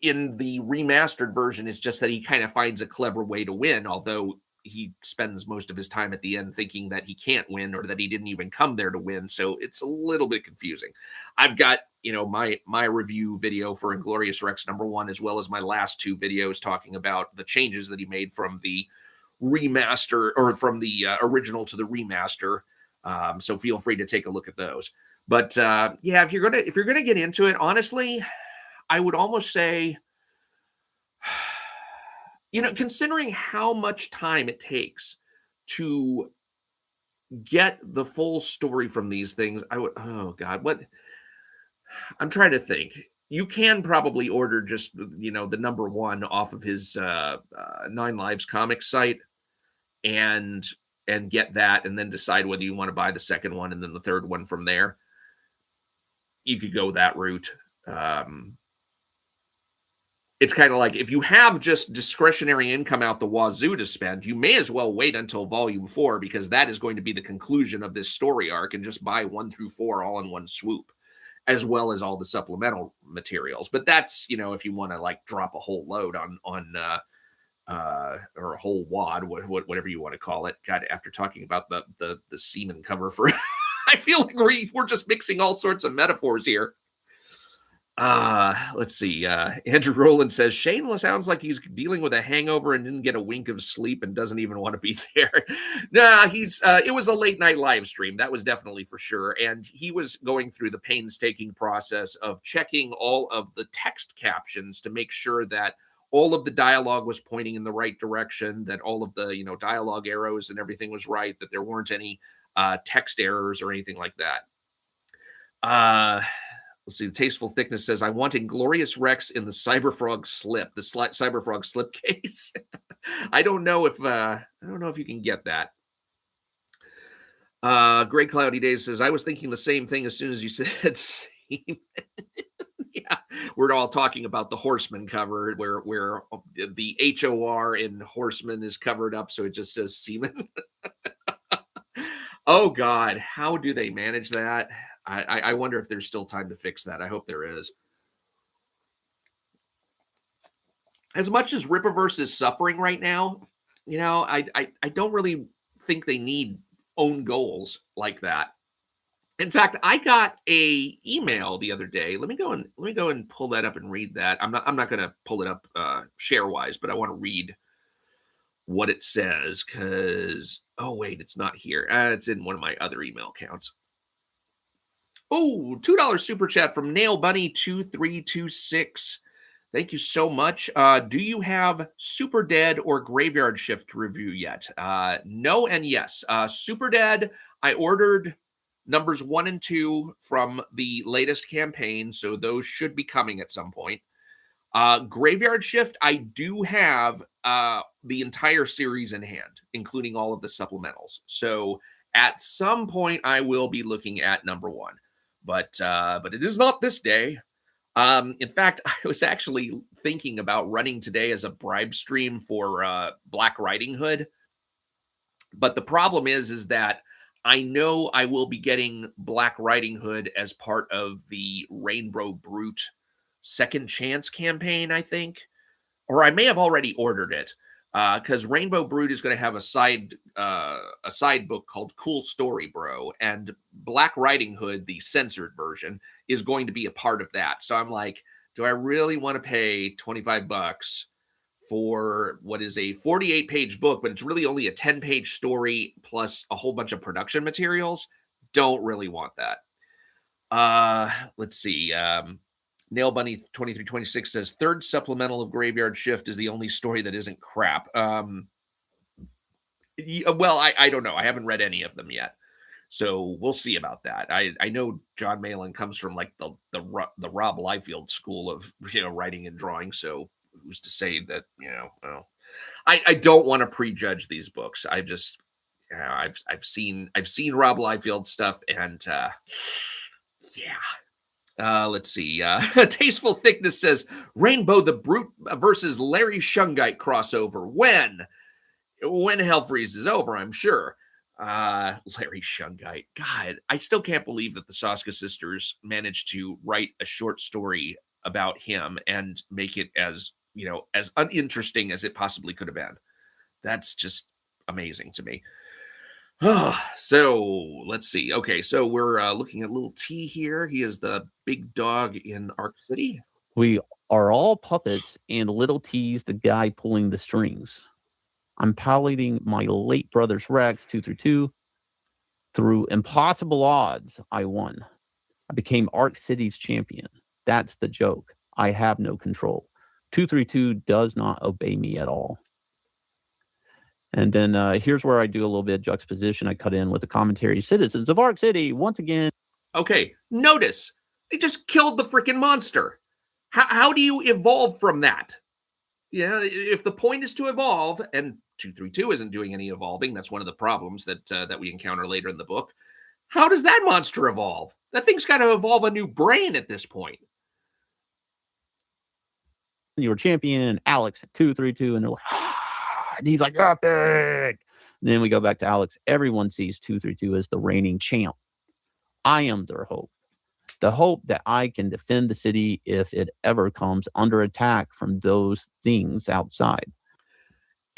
in the remastered version, it's just that he kind of finds a clever way to win, although he spends most of his time at the end thinking that he can't win or that he didn't even come there to win. So it's a little bit confusing. I've got, my review video for Inglorious Rex #1, as well as my last 2 videos talking about the changes that he made from the remaster, or from the original to the remaster. So feel free to take a look at those. But yeah, if you're gonna get into it, honestly, I would almost say, considering how much time it takes to get the full story from these things, I would. Oh God, what? I'm trying to think. You can probably order just the #1 off of his 9 Lives comics site, and get that, and then decide whether you want to buy the second one and then the third one from there. You could go that route. It's kind of like, if you have just discretionary income out the wazoo to spend, you may as well wait until volume 4, because that is going to be the conclusion of this story arc, and just buy 1 through 4 all in one swoop, as well as all the supplemental materials. But that's, if you want to like drop a whole load on or a whole wad, whatever you want to call it. God, after talking about the semen cover for, I feel like we're just mixing all sorts of metaphors here. Let's see. Andrew Rowland says, Shane sounds like he's dealing with a hangover and didn't get a wink of sleep and doesn't even want to be there. Nah, it was a late night live stream. That was definitely for sure. And he was going through the painstaking process of checking all of the text captions to make sure that all of the dialogue was pointing in the right direction, that all of the, dialogue arrows and everything was right, that there weren't any text errors or anything like that. Let's see. The Tasteful Thickness says, I want Inglorious Rex in the Cyberfrog slip, the Cyberfrog slipcase. I don't know if you can get that. Great Cloudy Days says, I was thinking the same thing as soon as you said semen. Yeah, we're all talking about the Horseman cover, where the HOR in Horseman is covered up, so it just says semen. Oh God, how do they manage that? I wonder if there's still time to fix that. I hope there is. As much as Rippaverse is suffering right now, I don't really think they need own goals like that. In fact, I got a email the other day. Let me go and pull that up and read that. I'm not going to pull it up share wise, but I want to read what it says because oh wait, it's not here. It's in one of my other email accounts. Oh, $2 super chat from Nail Bunny 2326. Thank you so much. Do you have Super Dead or Graveyard Shift review yet? No and yes. Super Dead, I ordered numbers 1 and 2 from the latest campaign, so those should be coming at some point. Graveyard Shift, I do have the entire series in hand, including all of the supplementals. So at some point, I will be looking at number 1, but it is not this day. In fact, I was actually thinking about running today as a bribe stream for Black Riding Hood. But the problem is that I know I will be getting Black Riding Hood as part of the Rainbow Brute Second Chance campaign, I think. Or I may have already ordered it because Rainbow Brute is going to have a side book called Cool Story Bro, and Black Riding Hood, the censored version, is going to be a part of that. So I'm like, do I really want to pay $25 for what is a 48-page book, but it's really only a 10-page story plus a whole bunch of production materials? Don't really want that. Let's see. Nail Bunny 2326 says third supplemental of Graveyard Shift is the only story that isn't crap. Well, I don't know. I haven't read any of them yet, so we'll see about that. I know John Malin comes from like the Rob Liefeld school of writing and drawing. So who's to say that well, I don't want to prejudge these books. I just I've seen Rob Liefeld stuff and yeah. Let's see. Tasteful Thickness says Rainbow the Brute versus Larry Shungite crossover. When Hell Freezes over, I'm sure. Larry Shungite. God, I still can't believe that the Saska sisters managed to write a short story about him and make it as as uninteresting as it possibly could have been. That's just amazing to me. So let's see. Okay, so we're looking at little T here. He is the big dog in Arc City. We are all puppets, and little T's the guy pulling the strings. I'm piloting my late brother's Rex 232. Through impossible odds, I won. I became Arc City's champion. That's the joke. I have no control. 232 does not obey me at all. And then here's where I do a little bit of juxtaposition. I cut in with the commentary. Citizens of Arc City, once again. Okay, notice they just killed the freaking monster. How do you evolve from that? Yeah, if the point is to evolve, and 232 isn't doing any evolving, that's one of the problems that we encounter later in the book. How does that monster evolve? That thing's got to evolve a new brain at this point. Your champion, Alex, 232, and they're like, and he's like, epic. And then we go back to Alex. Everyone sees 232 as the reigning champ. I am their hope. The hope that I can defend the city if it ever comes under attack from those things outside.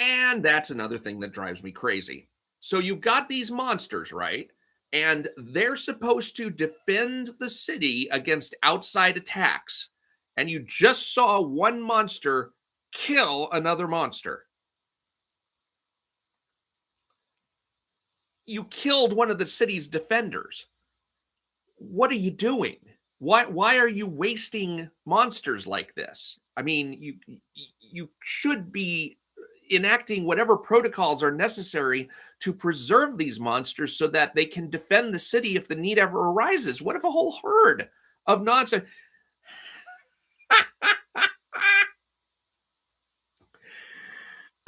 And that's another thing that drives me crazy. So you've got these monsters, right? And they're supposed to defend the city against outside attacks. And you just saw one monster kill another monster. You killed one of the city's defenders. What are you doing? Why are you wasting monsters like this? I mean, you should be enacting whatever protocols are necessary to preserve these monsters so that they can defend the city if the need ever arises. What if a whole herd of nonsense?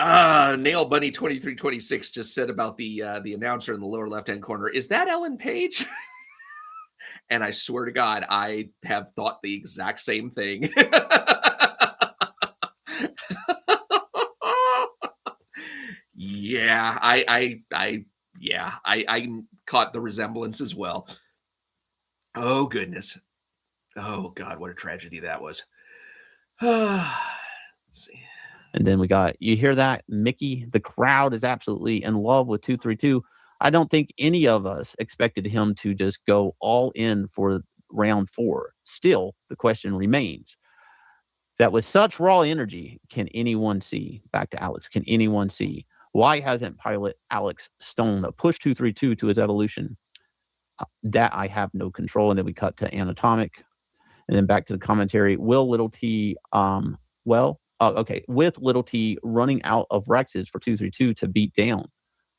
Nail Bunny 2326 just said about the announcer in the lower left hand corner. Is that Ellen Page? And I swear to God, I have thought the exact same thing. Yeah, I caught the resemblance as well. Oh goodness. Oh God, what a tragedy that was. Let's see. And then we got, you hear that, Mickey? The crowd is absolutely in love with 232. I don't think any of us expected him to just go all in for round 4. Still, the question remains that with such raw energy, can anyone see, back to Alex, can anyone see why hasn't pilot Alex Stone pushed 232 to his evolution? That I have no control. And then we cut to Anatomic. And then back to the commentary. Will Little T, with Little T running out of Rexes for 232 to beat down,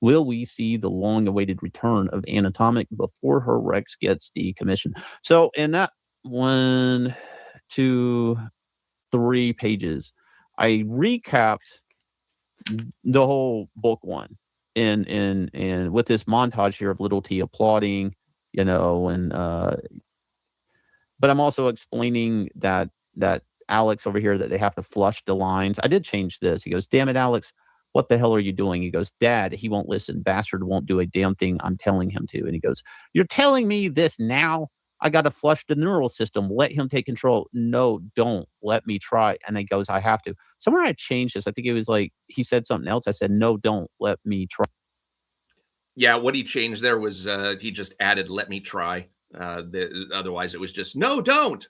will we see the long-awaited return of Anatomic before her Rex gets decommissioned? So in that 1, 2, 3 pages, I recapped the whole book 1, and with this montage here of Little T applauding, and but I'm also explaining that Alex over here, that they have to flush the lines. I did change this. He goes, "Damn it, Alex, what the hell are you doing?" He goes, "Dad, he won't listen. Bastard won't do a damn thing I'm telling him to." And he goes, "You're telling me this now? I got to flush the neural system. Let him take control." "No, don't. Let me try." And he goes, "I have to." Somewhere I changed this. I think it was like he said something else. I said, "No, don't. Let me try." Yeah, what he changed there was he just added "let me try." Otherwise, it was just "no, don't."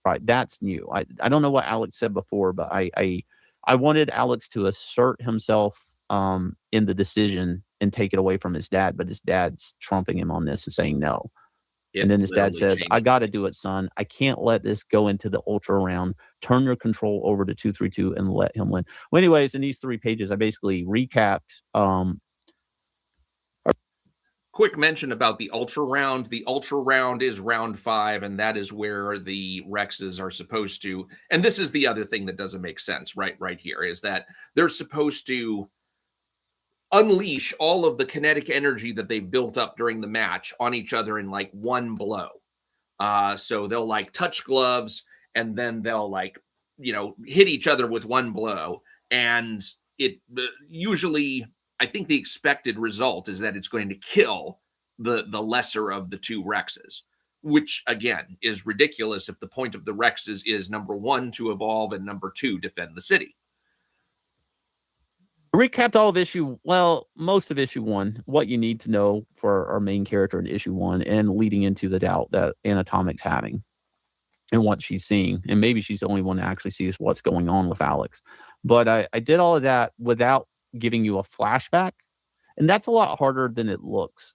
Right, that's new. I don't know what Alex said before, but I wanted Alex to assert himself in the decision and take it away from his dad, but his dad's trumping him on this and saying no. It And then his dad literally says, "I changed. got to do it, son. I can't let this go into the ultra round. Turn your control over to 232 and let him win." Well, anyways, in these 3 pages, I basically recapped. Quick mention about the ultra round. The ultra round is round 5, and that is where the Rexes are supposed to. And this is the other thing that doesn't make sense, right here, is that they're supposed to unleash all of the kinetic energy that they've built up during the match on each other in like one blow. So they'll like touch gloves, and then they'll like hit each other with one blow, and it usually, I think the expected result is that it's going to kill the lesser of the 2 Rexes, which again is ridiculous if the point of the Rexes is number 1 to evolve and number 2 defend the city. Recapped all of most of issue 1, what you need to know for our main character in issue 1, and leading into the doubt that Anatomic's having and what she's seeing. And maybe she's the only one that actually sees what's going on with Alex. But I did all of that without giving you a flashback. And that's a lot harder than it looks,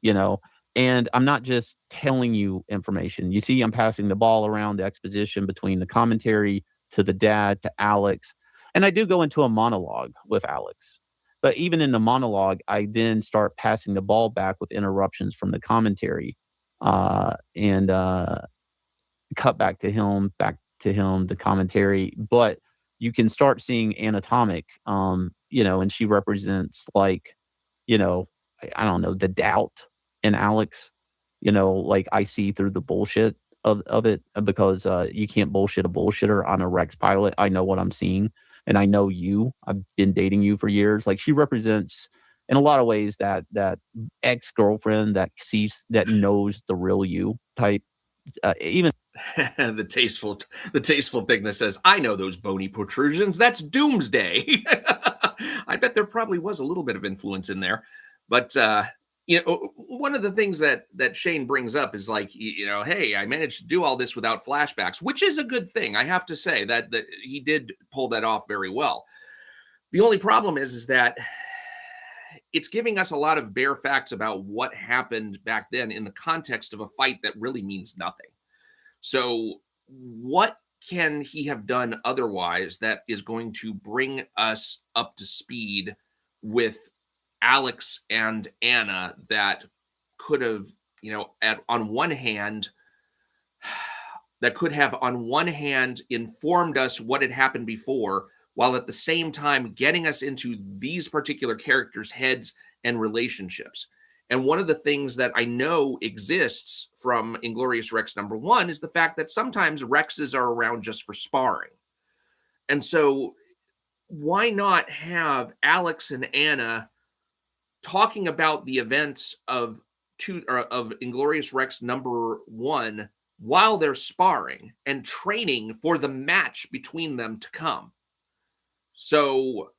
you know. And I'm not just telling you information. You see, I'm passing the ball around the exposition between the commentary to the dad to Alex. And I do go into a monologue with Alex. But even in the monologue, I then start passing the ball back with interruptions from the commentary. And cut back to him, the commentary. But you can start seeing Anatomic, and she represents like, I don't know, the doubt in Alex, like I see through the bullshit of it, because you can't bullshit a bullshitter. I'm a Rex pilot. I know what I'm seeing. And I know you. I've been dating you for years. Like, she represents in a lot of ways that ex-girlfriend that knows the real you type. Even the tasteful thickness says, "I know those bony protrusions. That's doomsday." I bet there probably was a little bit of influence in there, but one of the things that Shane brings up is like, hey, I managed to do all this without flashbacks, which is a good thing. I have to say that he did pull that off very well. The only problem is that it's giving us a lot of bare facts about what happened back then in the context of a fight that really means nothing. So, what can he have done otherwise that is going to bring us up to speed with Alex and Anna that could have, on one hand, informed us what had happened before, while at the same time getting us into these particular characters' heads and relationships. And one of the things that I know exists from Inglorious Rex #1 is the fact that sometimes Rexes are around just for sparring. And so why not have Alex and Anna talking about the events of Inglorious Rex #1 while they're sparring and training for the match between them to come. So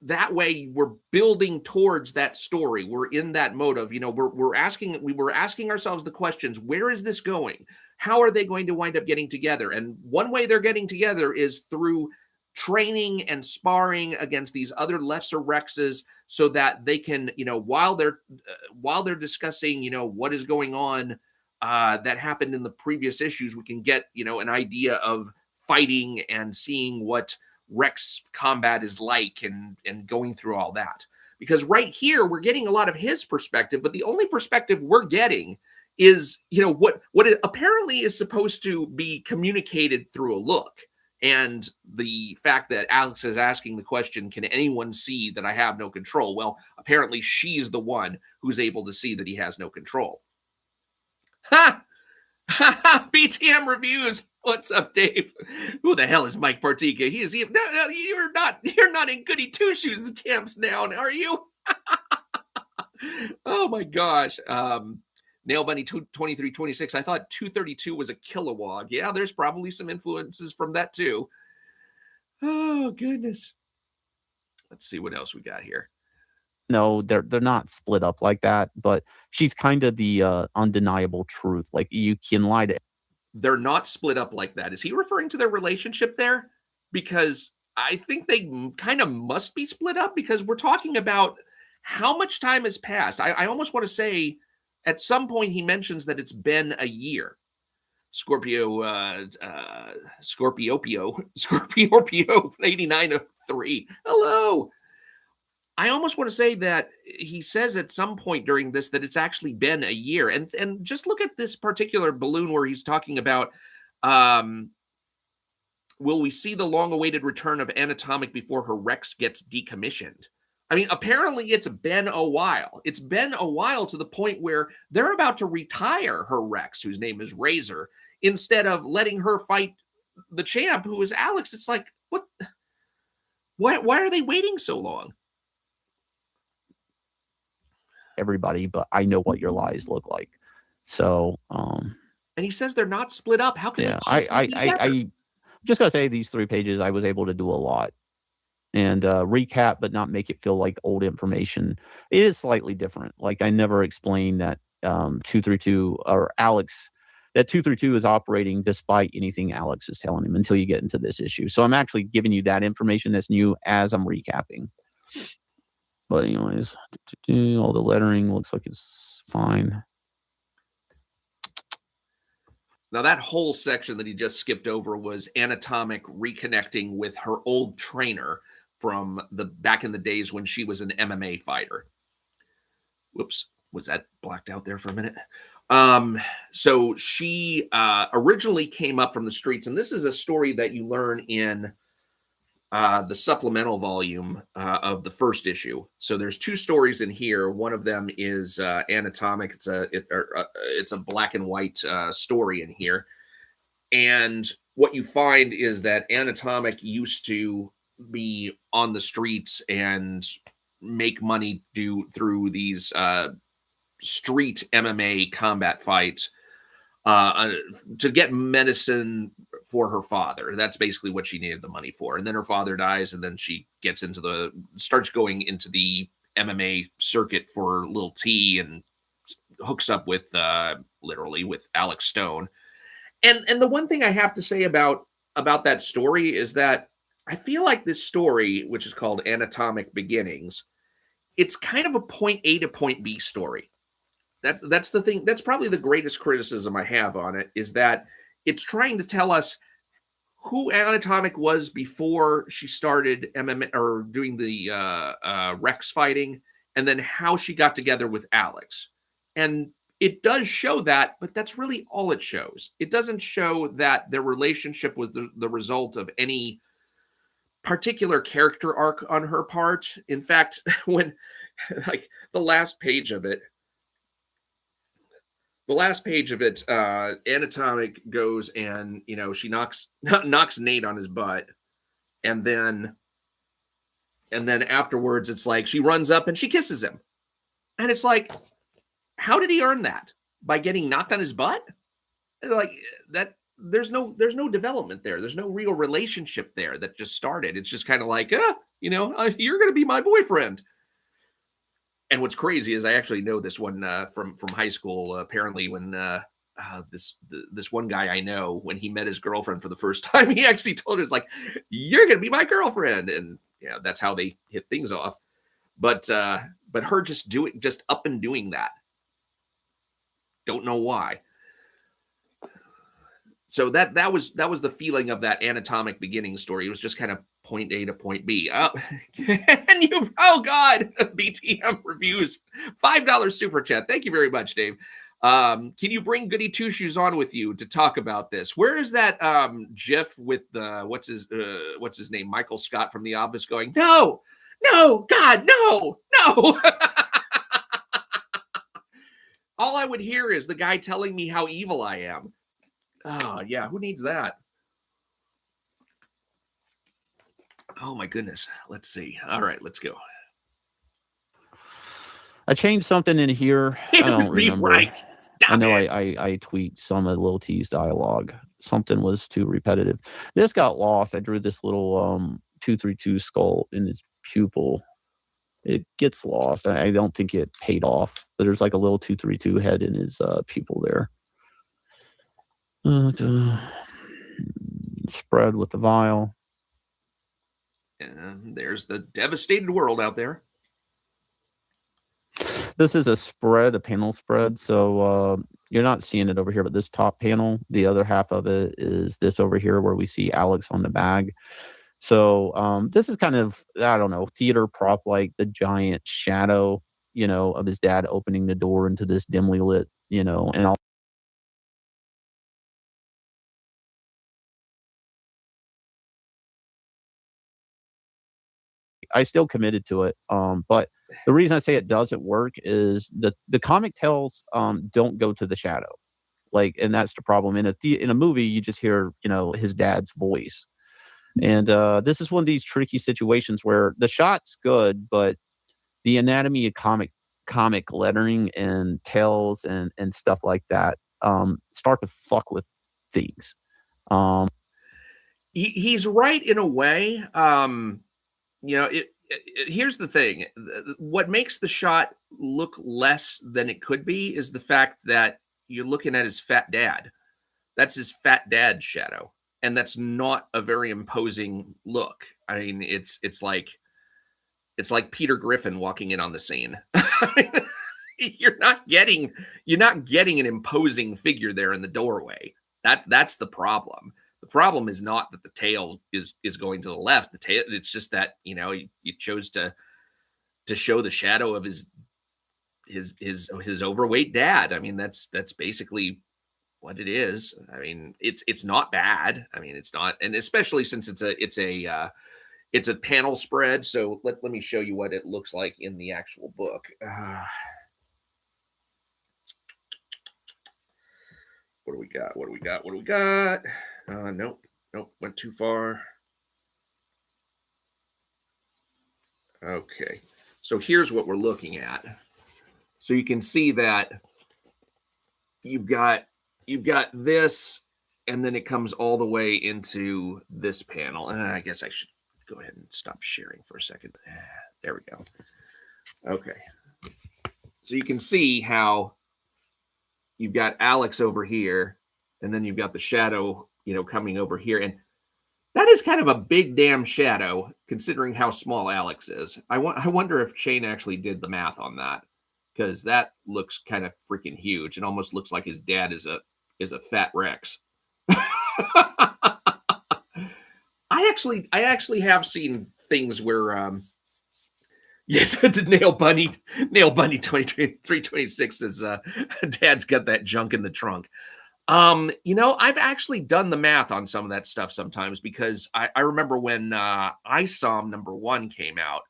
that way we're building towards that story. We're in that mode of, we were asking ourselves the questions, where is this going? How are they going to wind up getting together? And one way they're getting together is through training and sparring against these other lesser Rexes, so that they can, while they're discussing, what is going on that happened in the previous issues, we can get, an idea of fighting and seeing what Rex combat is like, and going through all that. Because right here we're getting a lot of his perspective, but the only perspective we're getting is, what it apparently is supposed to be communicated through a look. And the fact that Alex is asking the question, can anyone see that I have no control? Well, apparently she's the one who's able to see that he has no control. Ha! BTM reviews. What's up, Dave? Who the hell is Mike Partika? No, you're not in goody two shoes camps now, are you? Oh my gosh. Nail Bunny 2326. I thought 232 was a Kilowog. Yeah, there's probably some influences from that too. Oh goodness. Let's see what else we got here. No, they're not split up like that, but she's kind of the undeniable truth. Like, you can lie to. They're not split up like that. Is he referring to their relationship there? Because I think they kind of must be split up, because we're talking about how much time has passed. I almost want to say at some point he mentions that it's been a year. Scorpio 8903. Hello. I almost want to say that he says at some point during this that it's actually been a year. And just look at this particular balloon where he's talking about, will we see the long-awaited return of Anatomic before her Rex gets decommissioned? I mean, apparently it's been a while. It's been a while, to the point where they're about to retire her Rex, whose name is Razor, instead of letting her fight the champ, who is Alex. It's like, what? Why are they waiting so long? Everybody, but I know what your lies look like. So, and he says they're not split up. How can they possibly be together? I'm just gotta say, these 3 pages, I was able to do a lot and recap, but not make it feel like old information. It is slightly different. Like, I never explained that 232 or Alex, that 232 is operating despite anything Alex is telling him, until you get into this issue. So I'm actually giving you that information that's new as I'm recapping. But anyways, all the lettering looks like it's fine. Now, that whole section that he just skipped over was Anatomic reconnecting with her old trainer from the back in the days when she was an MMA fighter. Whoops, was that blacked out there for a minute? So she originally came up from the streets, and this is a story that you learn in the supplemental volume of the first issue. So there's 2 stories in here. One of them is Anatomic. It's a black and white story in here. And what you find is that Anatomic used to be on the streets and make money through these street MMA combat fights to get medicine for her father. That's basically what she needed the money for. And then her father dies, and then she starts going into the MMA circuit for Lil T, and hooks up with literally with Alex Stone. And the one thing I have to say about that story is that I feel like this story, which is called Anatomic Beginnings, it's kind of a point A to point B story. That's the thing. That's probably the greatest criticism I have on it, is that it's trying to tell us who Anatomic was before she started MMA or doing the Rex fighting, and then how she got together with Alex. And it does show that, but that's really all it shows. It doesn't show that their relationship was the result of any particular character arc on her part. In fact, when like the last page of it, Anatomic goes and, she knocks Nate on his butt, and then afterwards it's like she runs up and she kisses him, and it's like, how did he earn that? By getting knocked on his butt? like that. There's no development there. There's no real relationship there that just started. It's just kind of like, you're gonna be my boyfriend. And what's crazy is I actually know this one from high school. Apparently, when this one guy I know, when he met his girlfriend for the first time, he actually told her, "It's like you're gonna be my girlfriend," and yeah, that's how they hit things off. But her just up and doing that, don't know why. So that was the feeling of that anatomic beginning story. It was just kind of point A to point B. And oh God, BTM reviews, $5 super chat. Thank you very much, Dave. Can you bring Goody Two Shoes on with you to talk about this? Where is that GIF with the what's his name, Michael Scott from The Office, going, no, no, God, no, no. All I would hear is the guy telling me how evil I am. Oh, yeah. Who needs that? Oh, my goodness. Let's see. All right, let's go. I changed something in here. I don't remember. Rewrite. Stop I know it. I tweaked some of Lil T's dialogue. Something was too repetitive. This got lost. I drew this little 232 skull in his pupil. It gets lost. I don't think it paid off. But there's like a little 232 head in his pupil there. Spread with the vial. And there's the devastated world out there. This is a spread, a panel spread. So you're not seeing it over here, but this top panel, the other half of it is this over here where we see Alex on the bag. So this is kind of, I don't know, theater prop, like the giant shadow, of his dad opening the door into this dimly lit, and all. I still committed to it. But the reason I say it doesn't work is the comic tells don't go to the shadow. Like, and that's the problem. In a movie, you just hear, his dad's voice. And this is one of these tricky situations where the shot's good, but the anatomy of comic lettering and tells and stuff like that start to fuck with things. He's right in a way. Here's the thing. What makes the shot look less than it could be is the fact that you're looking at his fat dad. That's his fat dad's shadow. And that's not a very imposing look. I mean, it's like Peter Griffin walking in on the scene. you're not getting an imposing figure there in the doorway. That's the problem. The problem is not that the tail is going to the left. The tail, it's just that you chose to show the shadow of his overweight dad. I mean, that's basically what it is. I mean, it's not bad. I mean, it's not, and especially since it's a panel spread. So let me show you what it looks like in the actual book. What do we got? What do we got? What do we got? Nope. Went too far. Okay. So here's what we're looking at. So you can see that you've got this, and then it comes all the way into this panel. And I guess I should go ahead and stop sharing for a second. There we go. Okay. So you can see how you've got Alex over here, and then you've got the shadow, coming over here. And that is kind of a big damn shadow, considering how small Alex is. I wonder if Shane actually did the math on that, because that looks kind of freaking huge. It almost looks like his dad is a fat Rex. I actually have seen things where yes, the Nail Bunny 2326 is dad's got that junk in the trunk. I've actually done the math on some of that stuff sometimes, because I remember when ISOM #1 came out,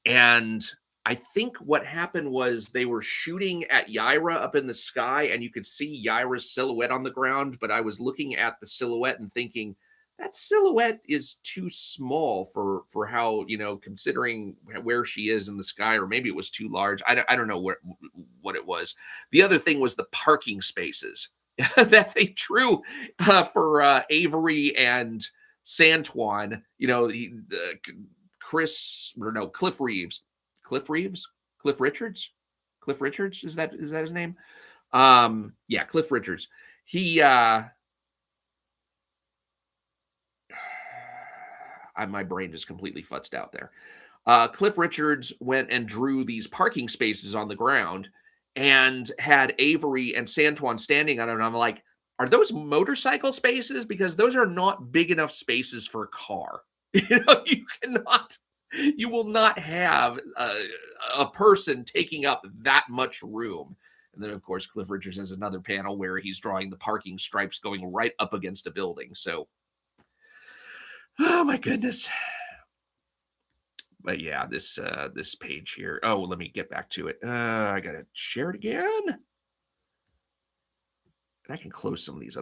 and I think what happened was they were shooting at Yaira up in the sky, and you could see Yaira's silhouette on the ground, but I was looking at the silhouette and thinking, that silhouette is too small for how, considering where she is in the sky, or maybe it was too large. I don't know what it was. The other thing was the parking spaces That's a true for Avery and Santuan. You know, Chris or no Cliff Reeves, Cliff Reeves, Cliff Richards, Cliff Richards is that his name? Yeah, Cliff Richards. He my brain just completely futzed out there. Cliff Richards went and drew these parking spaces on the ground and had Avery and Santuan standing on it. And I'm like, are those motorcycle spaces? Because those are not big enough spaces for a car. You will not have a person taking up that much room. And then, of course, Cliff Richards has another panel where he's drawing the parking stripes going right up against a building. So, oh my goodness. But yeah, this page here. Oh, let me get back to it. I gotta share it again, and I can close some of these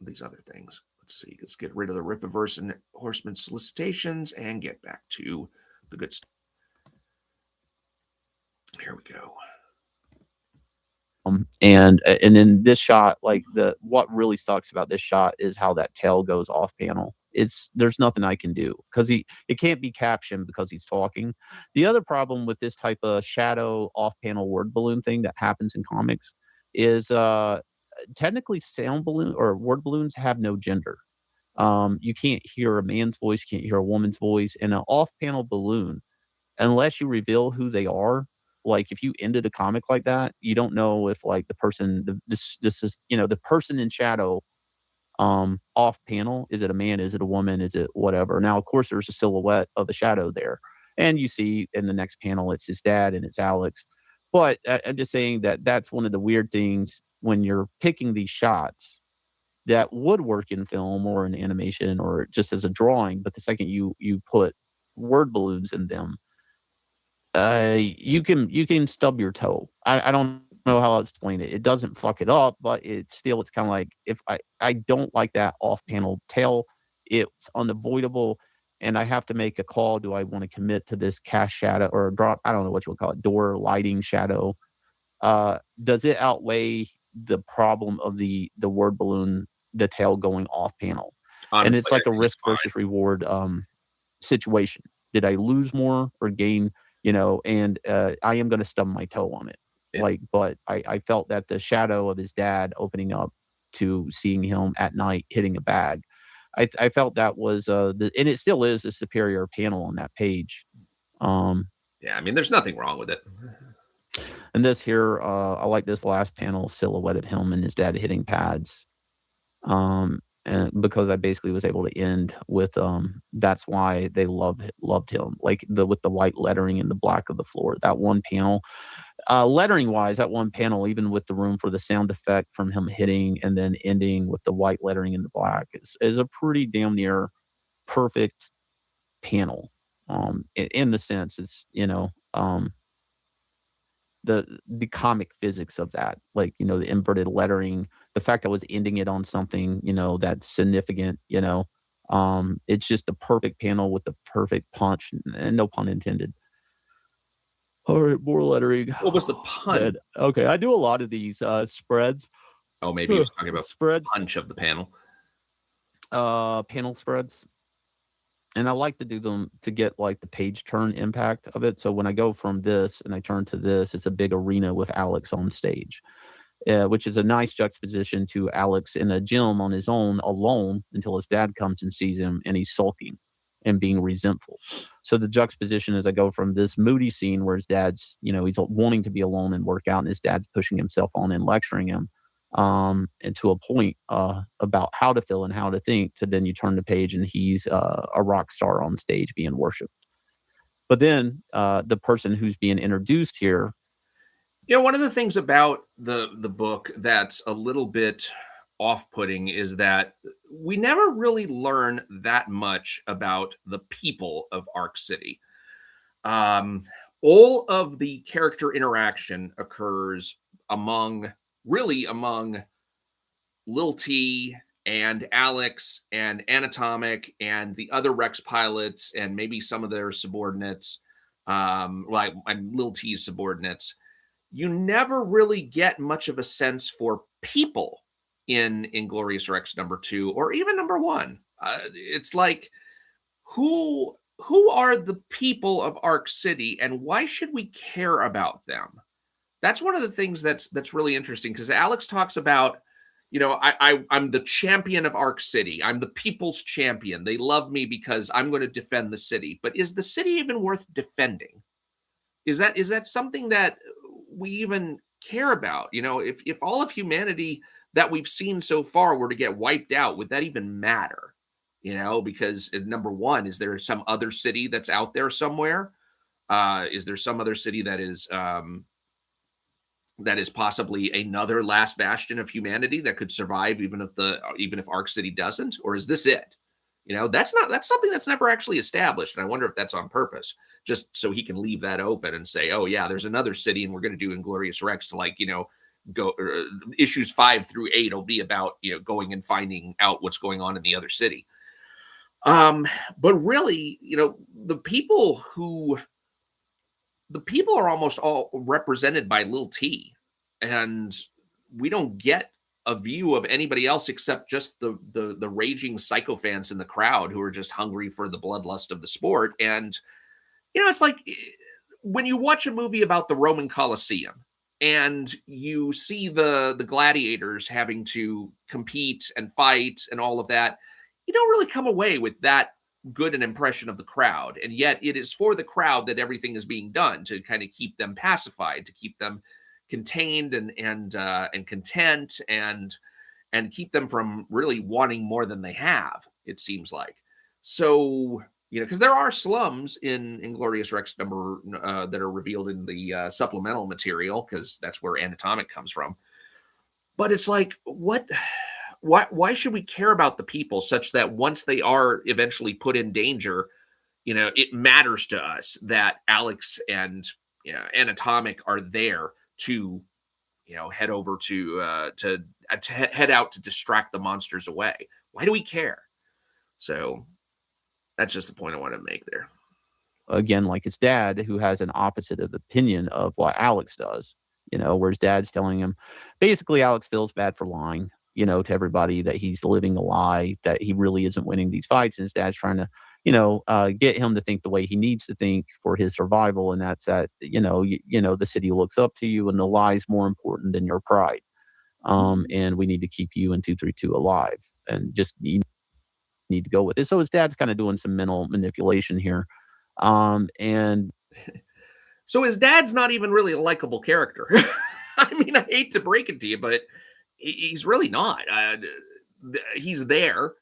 these other things. Let's see. Let's get rid of the Ripiverse and Horseman solicitations and get back to the good stuff. Here we go. And in this shot, like what really sucks about this shot is how that tail goes off panel. There's nothing I can do because it can't be captioned because he's talking. The other problem with this type of shadow off panel word balloon thing that happens in comics is technically sound balloon or word balloons have no gender. You can't hear a man's voice, you can't hear a woman's voice, and an off panel balloon, unless you reveal who they are. Like if you ended a comic like that, you don't know if like the person, this is, the person in shadow, off panel, is it a man, is it a woman, is it whatever. Now, of course, there's a silhouette of the shadow there, and you see in the next panel it's his dad and it's Alex. But I'm just saying that that's one of the weird things when you're picking these shots that would work in film or in animation or just as a drawing. But the second you put word balloons in them, you can stub your toe. I don't know how I'll explain it. It doesn't fuck it up, but it's kind of like if I don't like that off panel tail. It's unavoidable, and I have to make a call. Do I want to commit to this cast shadow or drop? I don't know what you would call it, door lighting shadow. Does it outweigh the problem of the word balloon, the tail going off panel? Honestly, and it's like I a think it's risk versus reward situation. Did I lose more or gain? And I am going to stub my toe on it. Yeah. But I felt that the shadow of his dad opening up to seeing him at night hitting a bag, I felt that was and it still is a superior panel on that page. Yeah, I mean, there's nothing wrong with it. And this here, I like this last panel silhouette of him and his dad hitting pads. And because I basically was able to end with that's why they loved him, like with the white lettering in the black of the floor. That one panel, lettering wise, that one panel, even with the room for the sound effect from him hitting and then ending with the white lettering in the black, is a pretty damn near perfect panel. In the sense it's the comic physics of that, like, the inverted lettering, the fact I was ending it on something, that's significant, it's just the perfect panel with the perfect punch, and no pun intended. All right, more lettering. What was the pun? Okay, I do a lot of these spreads. Oh, maybe he was talking about spreads, punch of the panel. Panel spreads. And I like to do them to get like the page turn impact of it. So when I go from this and I turn to this, it's a big arena with Alex on stage, which is a nice juxtaposition to Alex in a gym on his own, alone, until his dad comes and sees him and he's sulking and being resentful. So the juxtaposition is I go from this moody scene where his dad's, he's wanting to be alone and work out, and his dad's pushing himself on and lecturing him, and to a point about how to feel and how to think, to then you turn the page and he's a rock star on stage being worshipped. But then the person who's being introduced here. One of the things about the book that's a little bit off-putting is that we never really learn that much about the people of Arc City. All of the character interaction occurs among Lil T and Alex and Anatomic and the other Rex pilots and maybe some of their subordinates, like Lil T's subordinates. You never really get much of a sense for people in Inglorious Rex #2 or even #1. It's like who are the people of Arc City and why should we care about them? That's one of the things that's really interesting because Alex talks about, I'm the champion of Arc City. I'm the people's champion. They love me because I'm going to defend the city. But is the city even worth defending? Is that something that we even care about? If all of humanity that we've seen so far were to get wiped out, would that even matter? Because #1, is there some other city that's out there somewhere? Is there some other city that is possibly another last bastion of humanity that could survive even if Arc City doesn't, or is this it? That's something that's never actually established, and I wonder if that's on purpose, just so he can leave that open and say, oh yeah, there's another city, and we're going to do Inglorious Rex to go issues 5 through 8 will be about going and finding out what's going on in the other city. But really, the people are almost all represented by Lil T, and we don't get a view of anybody else except just the raging sycophants in the crowd who are just hungry for the bloodlust of the sport. And it's like when you watch a movie about the Roman Colosseum and you see the gladiators having to compete and fight and all of that, you don't really come away with that good an impression of the crowd. And yet it is for the crowd that everything is being done to kind of keep them pacified, to keep them contained and content, and keep them from really wanting more than they have, it seems like. So, because there are slums in Inglorious Rex number that are revealed in the supplemental material, because that's where Anatomic comes from. But it's like, why should we care about the people such that once they are eventually put in danger, it matters to us that Alex and Anatomic are there to head over to head out to distract the monsters away. Why do we care? So that's just the point I wanted to make there. Again, like his dad, who has an opposite of opinion of what Alex does, where his dad's telling him basically Alex feels bad for lying, to everybody that he's living a lie, that he really isn't winning these fights. And his dad's trying to, get him to think the way he needs to think for his survival. And that's that, the city looks up to you and the lie is more important than your pride. And we need to keep you and 232 alive and just you need to go with it. So his dad's kind of doing some mental manipulation here. And So his dad's not even really a likable character. I mean, I hate to break it to you, but he's really not. He's there.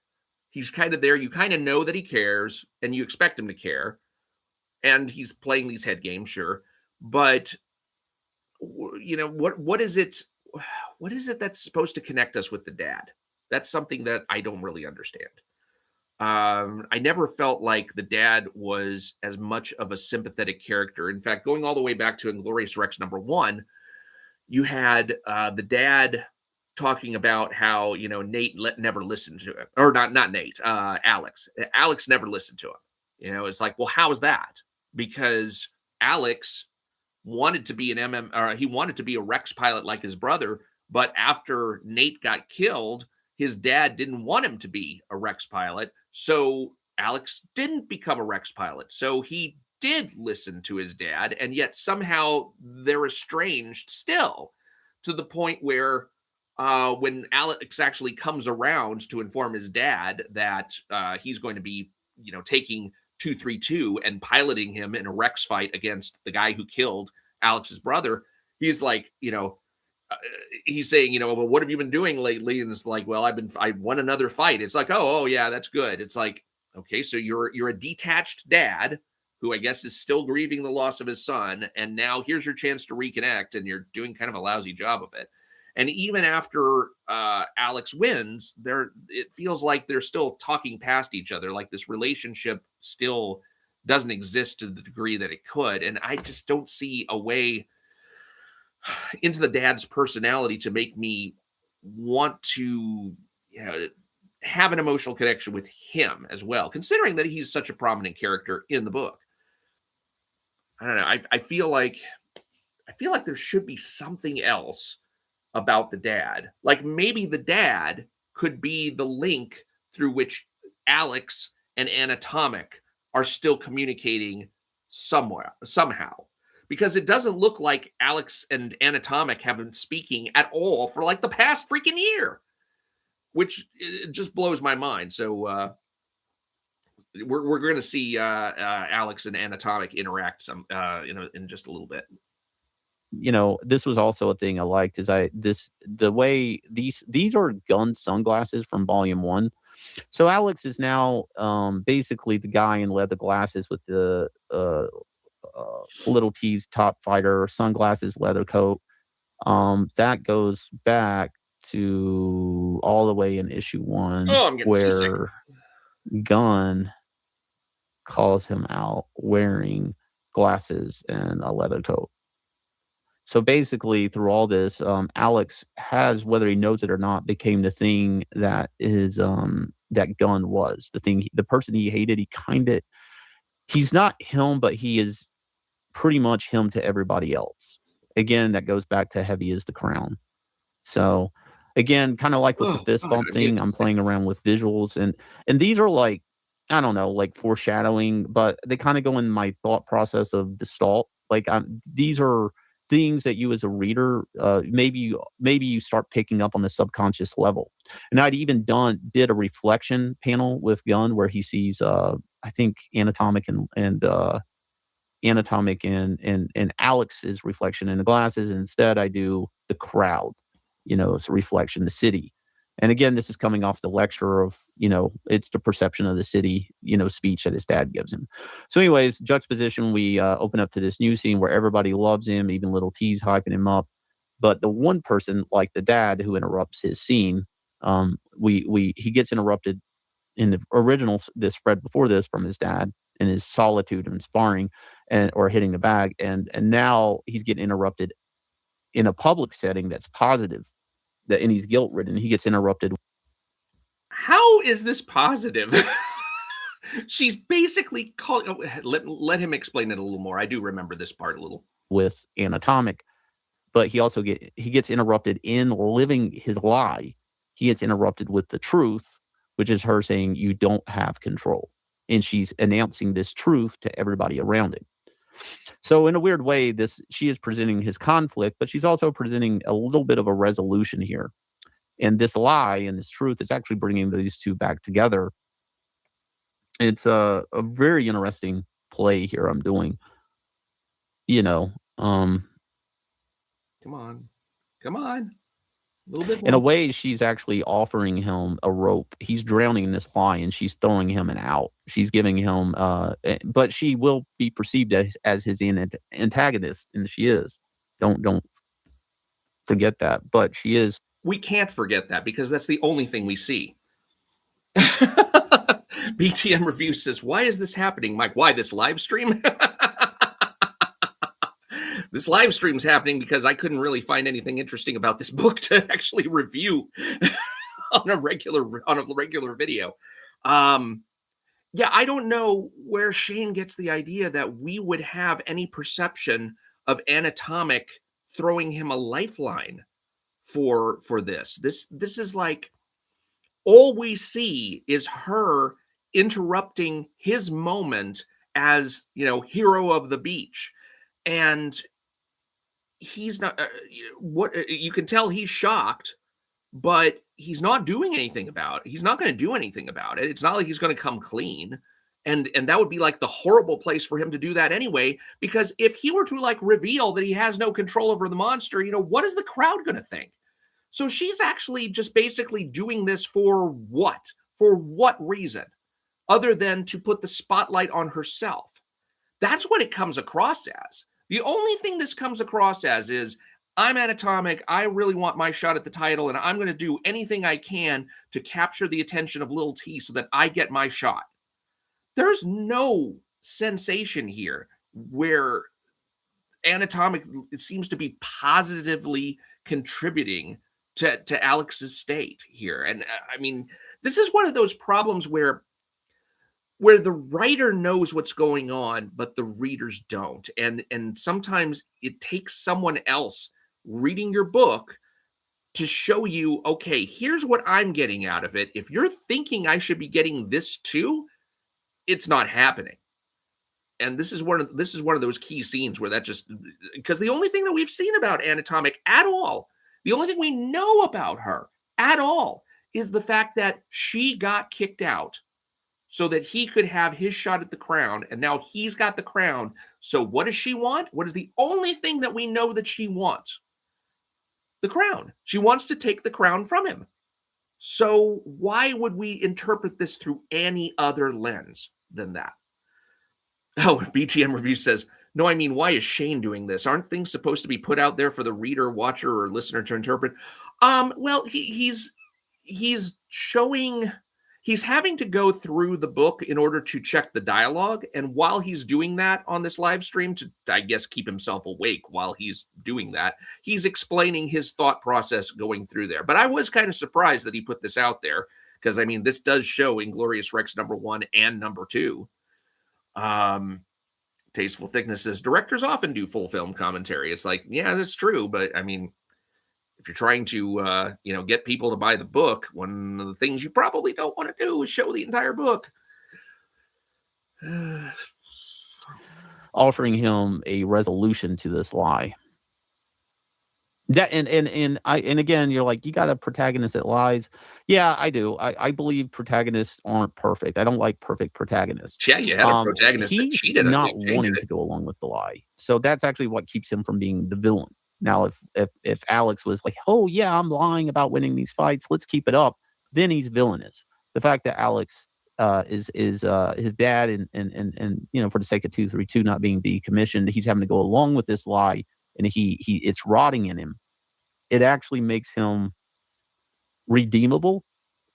He's kind of there. You kind of know that he cares, and you expect him to care. And he's playing these head games, sure. But what is it? What is it that's supposed to connect us with the dad? That's something that I don't really understand. I never felt like the dad was as much of a sympathetic character. In fact, going all the way back to Inglorious Rex #1, you had the dad talking about how Nate never listened to him, or not Nate, Alex. Alex never listened to him. It's like, well, how is that? Because Alex wanted to be he wanted to be a Rex pilot like his brother, but after Nate got killed, his dad didn't want him to be a Rex pilot, so Alex didn't become a Rex pilot. So he did listen to his dad, and yet somehow they're estranged still, to the point where when Alex actually comes around to inform his dad that he's going to be, taking 232 and piloting him in a Rex fight against the guy who killed Alex's brother, he's like, he's saying, well, what have you been doing lately? And it's like, well, I won another fight. It's like, oh yeah, that's good. It's like, okay, so you're a detached dad who I guess is still grieving the loss of his son, and now here's your chance to reconnect, and you're doing kind of a lousy job of it. And even after Alex wins, it feels like they're still talking past each other, like this relationship still doesn't exist to the degree that it could. And I just don't see a way into the dad's personality to make me want to have an emotional connection with him as well, considering that he's such a prominent character in the book. I don't know. I feel like there should be something else about the dad. Like maybe the dad could be the link through which Alex and Anatomic are still communicating somewhere, somehow. Because it doesn't look like Alex and Anatomic have been speaking at all for like the past freaking year, which just blows my mind. So we're going to see Alex and Anatomic interact in just a little bit. This was also a thing I liked is the way these are gun sunglasses from volume 1. So Alex is now basically the guy in leather glasses with the little T's top fighter sunglasses, leather coat. That goes back to all the way in issue 1 Oh, I'm getting seasick. where Gunn calls him out wearing glasses and a leather coat. So basically, through all this, Alex has, whether he knows it or not, became the thing that is that Gunn was the person he hated. He's not him, but he is pretty much him to everybody else. Again, that goes back to heavy is the crown. So again, kind of like with the fist bump thing, I'm playing around with visuals and these are like, I don't know, like foreshadowing, but they kind of go in my thought process of Gestalt. Like these are things that you as a reader, maybe you start picking up on the subconscious level. And I'd even did a reflection panel with Gunn where he sees, I think Anatomic and Alex's reflection in the glasses. And instead, I do the crowd. It's a reflection, the city. And again, this is coming off the lecture of, it's the perception of the city, speech that his dad gives him. So anyways, juxtaposition, we open up to this new scene where everybody loves him, even little T's hyping him up. But the one person, like the dad who interrupts his scene, he gets interrupted in the original, this spread before this from his dad in his solitude and sparring or hitting the bag. And now he's getting interrupted in a public setting that's positive, and he's guilt-ridden. He gets interrupted. How is this positive? She's basically calling. Let him explain it a little more. I do remember this part a little. With Anatomic, but he gets interrupted in living his lie. He gets interrupted with the truth, which is her saying you don't have control, and she's announcing this truth to everybody around him. So in a weird way, she is presenting his conflict, but she's also presenting a little bit of a resolution here. And this lie and this truth is actually bringing these two back together. It's a very interesting play here I'm doing. Come on. A little bit more. In a way, she's actually offering him a rope. He's drowning in this lie, and she's throwing him an out. She's giving him, but she will be perceived as his antagonist, and she is. Don't forget that. But she is. We can't forget that because that's the only thing we see. BTM Review says, "Why is this happening, Mike? Why this live stream?" This live stream's happening because I couldn't really find anything interesting about this book to actually review on a regular video. Yeah, I don't know where Shane gets the idea that we would have any perception of Anatomic throwing him a lifeline for this. This is like all we see is her interrupting his moment as, hero of the beach. And he's not you can tell he's shocked, but he's not doing anything about it. He's not going to do anything about it. It's not like he's going to come clean. And that would be like the horrible place for him to do that anyway, because if he were to like reveal that he has no control over the monster, what is the crowd going to think? So she's actually just basically doing this for what? For what reason? Other than to put the spotlight on herself. That's what it comes across as. The only thing this comes across as is, I'm Anatomic, I really want my shot at the title, and I'm going to do anything I can to capture the attention of Lil T so that I get my shot. There's no sensation here where Anatomic seems to be positively contributing to Alex's state here. And I mean, this is one of those problems where the writer knows what's going on, but the readers don't. And sometimes it takes someone else reading your book to show you, okay, here's what I'm getting out of it. If you're thinking I should be getting this too, it's not happening. And this is one of those key scenes where that just because the only thing that we've seen about Anatomic at all, the only thing we know about her at all is the fact that she got kicked out so that he could have his shot at the crown, and now he's got the crown. So what does she want? What is the only thing that we know that she wants? The crown. She wants to take the crown from him. So why would we interpret this through any other lens than that? Oh, BTM Review says, no, I mean, why is Shane doing this? Aren't things supposed to be put out there for the reader, watcher, or listener to interpret? Well, he's showing he's having to go through the book in order to check the dialogue. And while he's doing that on this live stream to, I guess, keep himself awake while he's doing that, he's explaining his thought process going through there. But I was kind of surprised that he put this out there because, I mean, this does show Inglorious Rex #1 and #2. Tasteful Thickness says directors often do full film commentary. It's like, yeah, that's true, but I mean, if you're trying to get people to buy the book, one of the things you probably don't want to do is show the entire book. Offering him a resolution to this lie. That and again, you're like, you got a protagonist that lies. Yeah, I do. I believe protagonists aren't perfect. I don't like perfect protagonists. Yeah, you had a protagonist that He's cheated. not wanting to go along with the lie. So that's actually what keeps him from being the villain. Now, if Alex was like, oh yeah, I'm lying about winning these fights, let's keep it up, then he's villainous. The fact that Alex is his dad and for the sake of 232 not being decommissioned, he's having to go along with this lie, and he it's rotting in him. It actually makes him redeemable.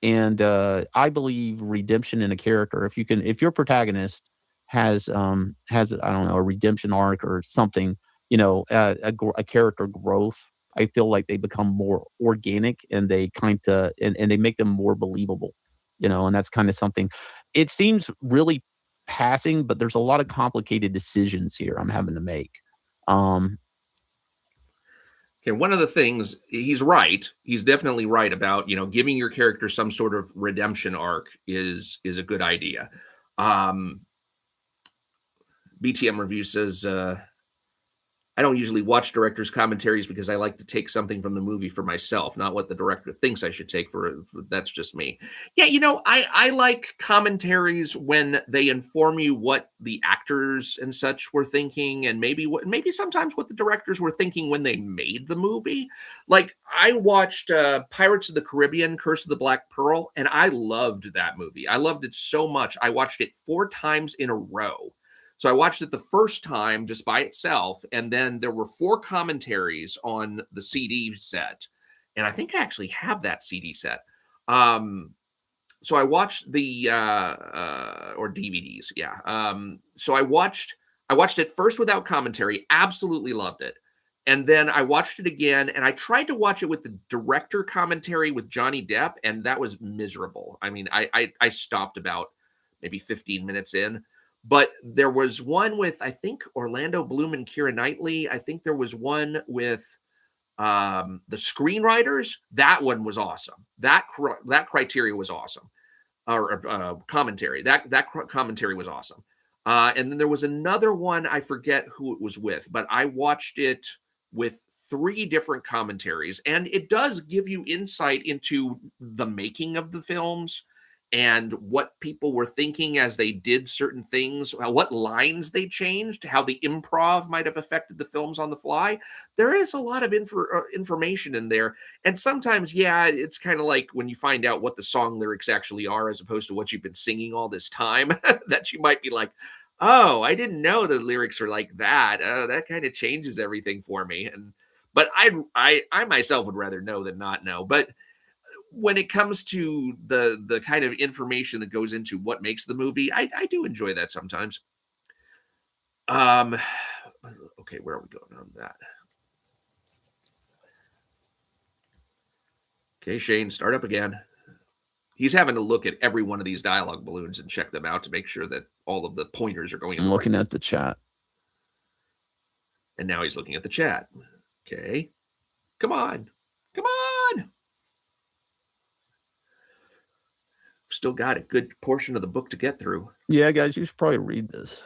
And I believe redemption in a character, if your protagonist has I don't know, a redemption arc or something, a character growth, I feel like they become more organic and they and they make them more believable, and that's kind of something. It seems really passing, but there's a lot of complicated decisions here I'm having to make. Okay, one of the things he's right. He's definitely right about giving your character some sort of redemption arc is a good idea. BTM Review says I don't usually watch directors' commentaries because I like to take something from the movie for myself, not what the director thinks I should take for that's just me. Yeah, I like commentaries when they inform you what the actors and such were thinking, and maybe sometimes what the directors were thinking when they made the movie. Like I watched Pirates of the Caribbean: Curse of the Black Pearl, and I loved that movie. I loved it so much. I watched it 4 times in a row. So I watched it the first time just by itself, and then there were 4 commentaries on the CD set, and I think I actually have that CD set. So I watched the or DVDs, yeah. So I watched it first without commentary, absolutely loved it, and then I watched it again, and I tried to watch it with the director commentary with Johnny Depp, and that was miserable. I mean, I stopped about maybe 15 minutes in. But there was one with, I think, Orlando Bloom and Keira Knightley. I think there was one with the screenwriters. That one was awesome. That criteria was awesome. Or commentary. That commentary was awesome. And then there was another one. I forget who it was with, but I watched it with 3 different commentaries, and it does give you insight into the making of the films and what people were thinking as they did certain things, what lines they changed, how the improv might have affected the films on the fly. There is a lot of information in there. And sometimes, yeah, it's kind of like when you find out what the song lyrics actually are, as opposed to what you've been singing all this time, that you might be like, oh, I didn't know the lyrics are like that. That kind of changes everything for me. But I myself would rather know than not know. But when it comes to the kind of information that goes into what makes the movie, I do enjoy that sometimes. Okay, where are we going on that? Okay, Shane, start up again. He's having to look at every one of these dialogue balloons and check them out to make sure that all of the pointers are going. I'm looking at the chat. And now he's looking at the chat. Okay. Come on. Still got a good portion of the book to get through. Yeah, guys, you should probably read this.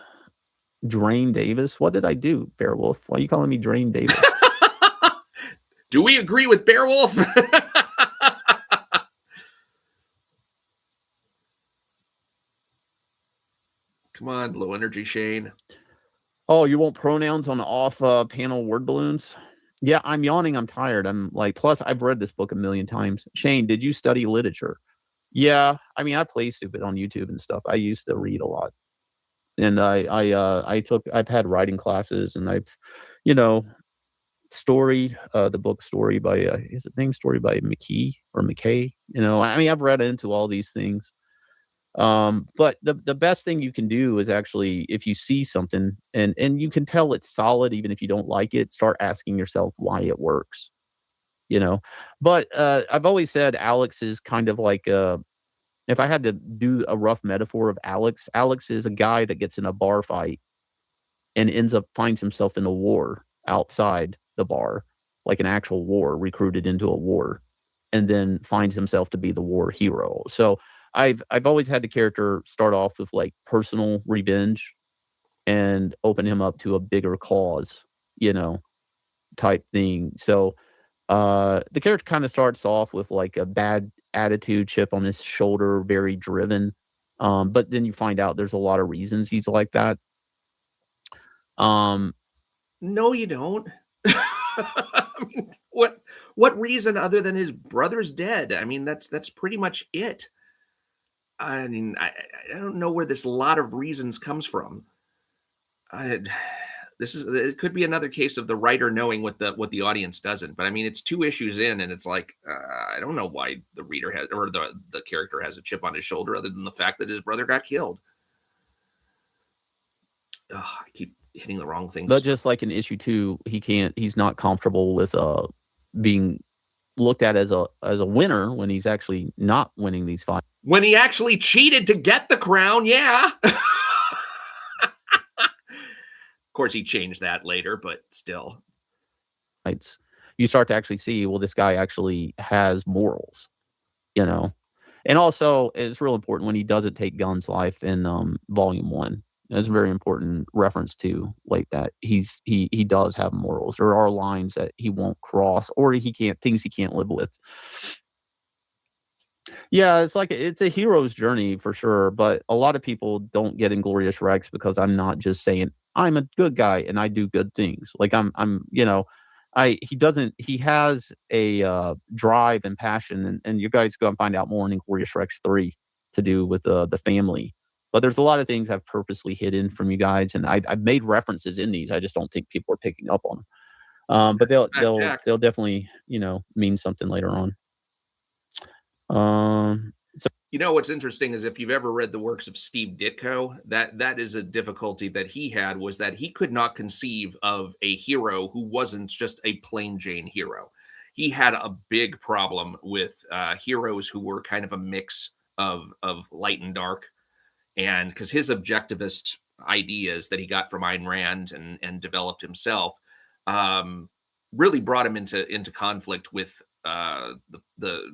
Drain Davis. What did I do, Beowulf? Why are you calling me Drain Davis? Do we agree with Beowulf? Come on, low energy Shane. Oh, you want pronouns on off panel word balloons? Yeah, I'm yawning. I'm tired. I'm like, plus, I've read this book a million times. Shane, did you study literature? Yeah, I mean, I play stupid on YouTube and stuff. I used to read a lot, and I've had writing classes, and I've, you know, the book Story by is it name Story by McKee or McKay? You know, I mean, I've read into all these things. But the best thing you can do is actually, if you see something and you can tell it's solid, even if you don't like it, start asking yourself why it works, you know? But, I've always said Alex is kind of like, if I had to do a rough metaphor of Alex, Alex is a guy that gets in a bar fight and finds himself in a war outside the bar, like an actual war, recruited into a war, and then finds himself to be the war hero. So I've always had the character start off with like personal revenge and open him up to a bigger cause, you know, type thing. So the character kind of starts off with like a bad attitude, chip on his shoulder, very driven. But then you find out there's a lot of reasons he's like that. Um, No, you don't. I mean, what reason other than his brother's dead? I mean, that's pretty much it. I mean, I don't know where this lot of reasons comes from. I, this is it could be another case of the writer knowing what the audience doesn't. But I mean, it's 2 issues in, and it's like I don't know why the reader has or the character has a chip on his shoulder, other than the fact that his brother got killed. Ugh, I keep hitting the wrong things. but just like in issue 2, he's not comfortable with being looked at as a winner when he's actually not winning these fights. When he actually cheated to get the crown, yeah. Of course, he changed that later, but still. You start to actually see, well, this guy actually has morals, you know. And also, it's real important when he doesn't take Gunn's life in volume 1. That's a very important reference to like that he does have morals. There are lines that he won't cross, or things he can't live with. Yeah, it's a hero's journey for sure, but a lot of people don't get Inglorious Rex because I'm not just saying I'm a good guy and I do good things. Like you know, he has a drive and passion, and you guys go and find out more in Inglorious Rex 3 to do with the family. But there's a lot of things I've purposely hidden from you guys, and I've made references in these. I just don't think people are picking up on them. But they'll definitely, you know, mean something later on. You know what's interesting is if you've ever read the works of Steve Ditko, that is a difficulty that he had, was that he could not conceive of a hero who wasn't just a plain Jane hero. He had a big problem with heroes who were kind of a mix of light and dark, and because his objectivist ideas that he got from Ayn Rand and developed himself really brought him into conflict with the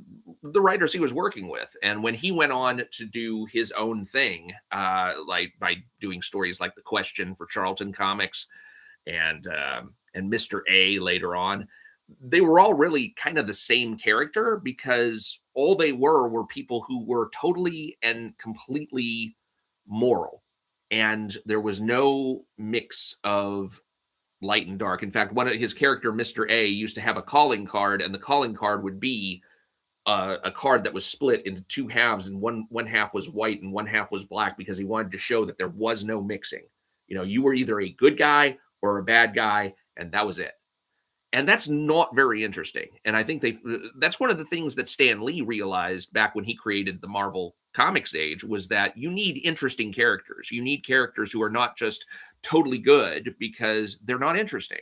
writers he was working with. And when he went on to do his own thing, like by doing stories like The Question for Charlton Comics and Mr. A later on, they were all really kind of the same character, because all they were people who were totally and completely moral, and there was no mix of light and dark. In fact, one of his character, Mr. A, used to have a calling card, and the calling card would be a card that was split into 2 halves, and one half was white and one half was black, because he wanted to show that there was no mixing. You know, you were either a good guy or a bad guy, and that was it. And that's not very interesting. And I think that's one of the things that Stan Lee realized back when he created the Marvel Comics age, was that you need interesting characters. You need characters who are not just totally good because they're not interesting.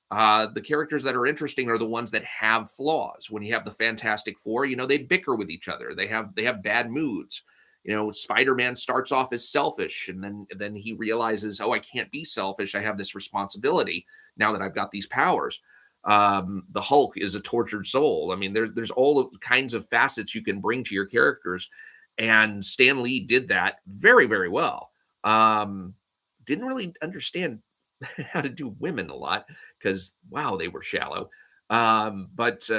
The characters that are interesting are the ones that have flaws. When you have the Fantastic Four, you know, they bicker with each other. They have bad moods. You know, Spider-Man starts off as selfish, and then he realizes, oh, I can't be selfish. I have this responsibility now that I've got these powers. The Hulk is a tortured soul. I mean, there's all kinds of facets you can bring to your characters. And Stan Lee did that very, very well. Um, didn't really understand how to do women a lot because wow, they were shallow. But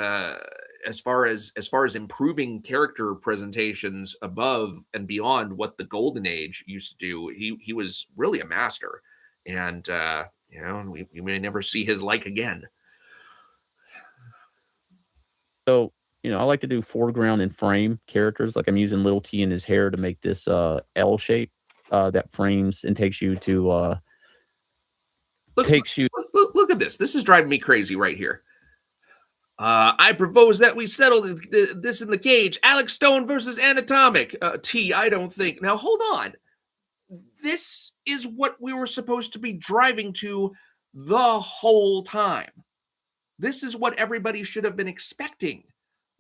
as far as improving character presentations above and beyond what the Golden Age used to do, he was really a master. And we may never see his like again. So, I like to do foreground and frame characters. Like I'm using little T in his hair to make this L shape that frames and Look, takes you look at this. This is driving me crazy right here. I propose that we settle this in the cage. Alex Stone versus Anatomic. T, I don't think. Now, hold on. This is what we were supposed to be driving to the whole time. This is what everybody should have been expecting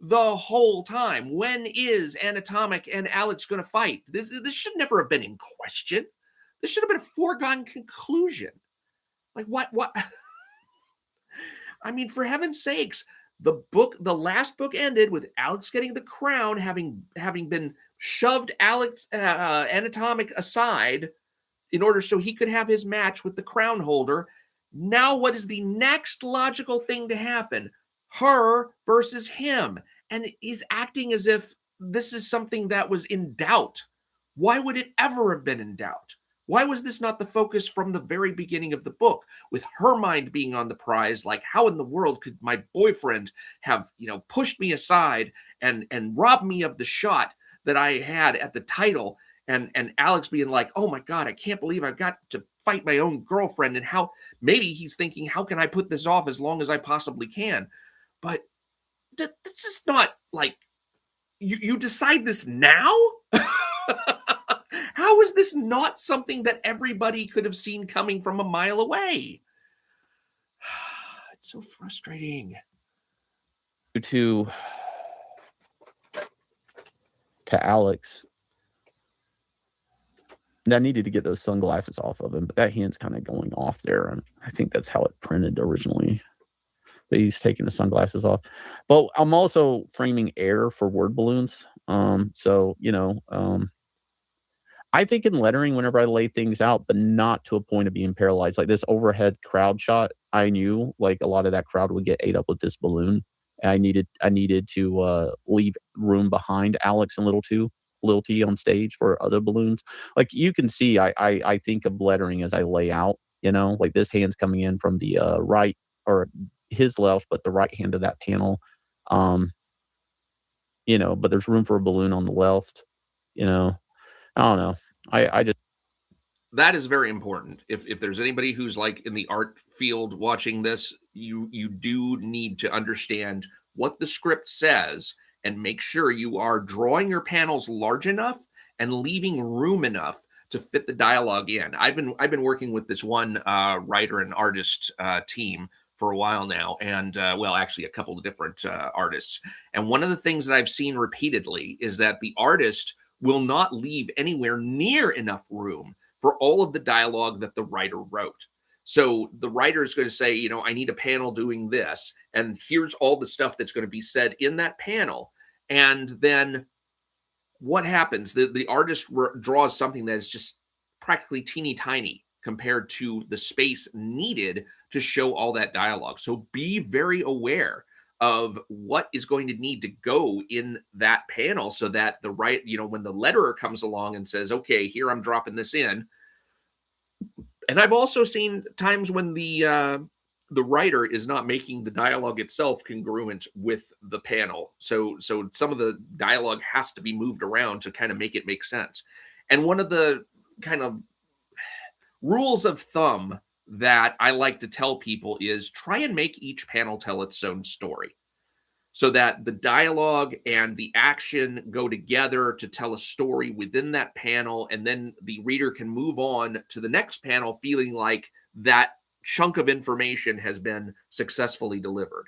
the whole time. When is Anatomic and Alex going to fight? This should never have been in question. This should have been a foregone conclusion. Like, what? I mean, for heaven's sakes, the last book ended with Alex getting the crown, having been shoved Alex Anatomic aside in order so he could have his match with the crown holder. Now, what is the next logical thing to happen? Her versus him. And he's acting as if this is something that was in doubt. Why would it ever have been in doubt? Why was this not the focus from the very beginning of the book, with her mind being on the prize? Like, how in the world could my boyfriend have, pushed me aside and robbed me of the shot that I had at the title? And Alex being like, "Oh my God, I can't believe I've got to fight my own girlfriend." And how maybe he's thinking, "How can I put this off as long as I possibly can?" But this is not like you decide this now. How is this not something that everybody could have seen coming from a mile away? It's so frustrating. to Alex. And I needed to get those sunglasses off of him, but that hand's kind of going off there, and I think that's how it printed originally. But he's taking the sunglasses off. But I'm also framing air for word balloons. I think in lettering, whenever I lay things out, but not to a point of being paralyzed, like this overhead crowd shot, I knew like a lot of that crowd would get ate up with this balloon. And I needed to leave room behind Alex and Little T on stage for other balloons. Like you can see, I think of lettering as I lay out. Like this hand's coming in from the right or his left, but the right hand of that panel. Um, but there's room for a balloon on the left. You know, I don't know. I just That is very important. If there's anybody who's like in the art field watching this, you do need to understand what the script says and make sure you are drawing your panels large enough and leaving room enough to fit the dialogue in. I've been working with this one writer and artist team for a while now, and well, actually, a couple of different artists. And one of the things that I've seen repeatedly is that the artist will not leave anywhere near enough room for all of the dialogue that the writer wrote. So the writer is going to say, I need a panel doing this, and here's all the stuff that's going to be said in that panel. And then what happens? The artist draws something that is just practically teeny tiny compared to the space needed to show all that dialogue. So be very aware of what is going to need to go in that panel so that when the letterer comes along and says, okay, here I'm dropping this in. And I've also seen times when the writer is not making the dialogue itself congruent with the panel. So some of the dialogue has to be moved around to kind of make it make sense. And one of the kind of rules of thumb that I like to tell people is try and make each panel tell its own story so that the dialogue and the action go together to tell a story within that panel. And then the reader can move on to the next panel feeling like that chunk of information has been successfully delivered.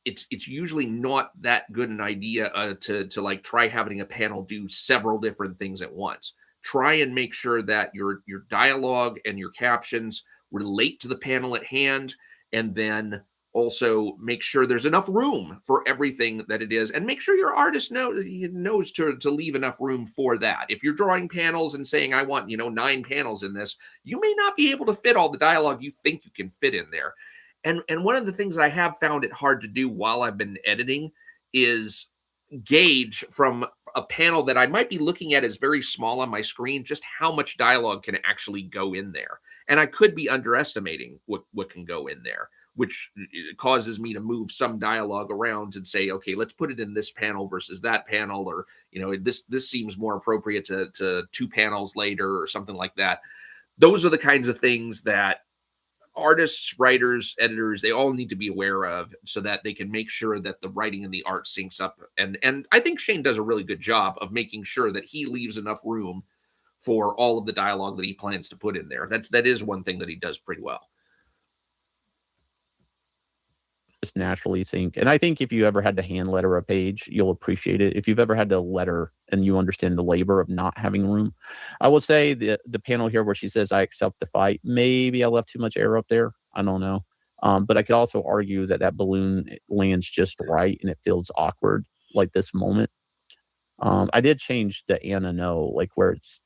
It's usually not that good an idea to like try having a panel do several different things at once. Try and make sure that your dialogue and your captions relate to the panel at hand, and then Also, make sure there's enough room for everything that it is, and make sure your artist knows to leave enough room for that. If you're drawing panels and saying, I want, 9 panels in this, you may not be able to fit all the dialogue you think you can fit in there. And one of the things that I have found it hard to do while I've been editing is gauge from a panel that I might be looking at as very small on my screen, just how much dialogue can actually go in there. And I could be underestimating what can go in there, which causes me to move some dialogue around and say, okay, let's put it in this panel versus that panel, or this seems more appropriate to 2 panels later, or something like that. Those are the kinds of things that artists, writers, editors, they all need to be aware of, so that they can make sure that the writing and the art syncs up. And I think Shane does a really good job of making sure that he leaves enough room for all of the dialogue that he plans to put in there. That is one thing that he does pretty well. Just naturally think, and I think if you ever had to hand letter a page, you'll appreciate it. If you've ever had to letter and you understand the labor of not having room, I will say the panel here where she says, I accept the fight, maybe I left too much air up there. I don't know. But I could also argue that balloon lands just right and it feels awkward, like this moment. I did change the Anna no, like where it's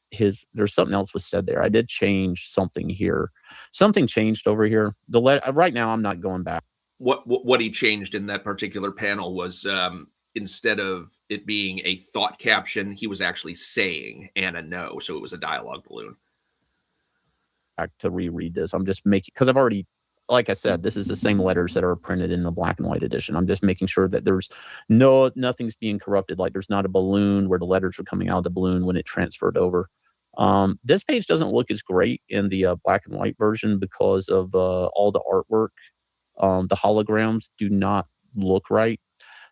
there's something else was said there. I did change something here. Something changed over here. Right now I'm not going back. What he changed in that particular panel was, instead of it being a thought caption, he was actually saying Anna no, so it was a dialogue balloon. Back to reread this. I'm just making, because I've already, like I said, this is the same letters that are printed in the black and white edition. I'm just making sure that there's nothing's being corrupted. Like there's not a balloon where the letters are coming out of the balloon when it transferred over. This page doesn't look as great in the black and white version because of all the artwork. The holograms do not look right.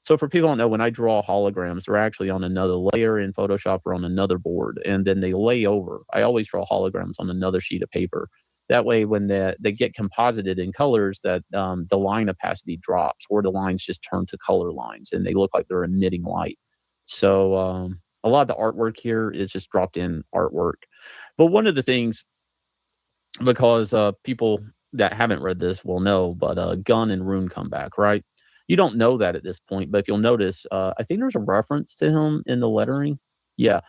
So for people who don't know, when I draw holograms, they're actually on another layer in Photoshop or on another board, and then they lay over. I always draw holograms on another sheet of paper. That way, when they get composited in colors, that the line opacity drops, or the lines just turn to color lines, and they look like they're emitting light. So a lot of the artwork here is just dropped in artwork. But one of the things, because people that haven't read this will know, but Gun and Rune come back, right? You don't know that at this point, but if you'll notice, I think there's a reference to him in the lettering. Yeah.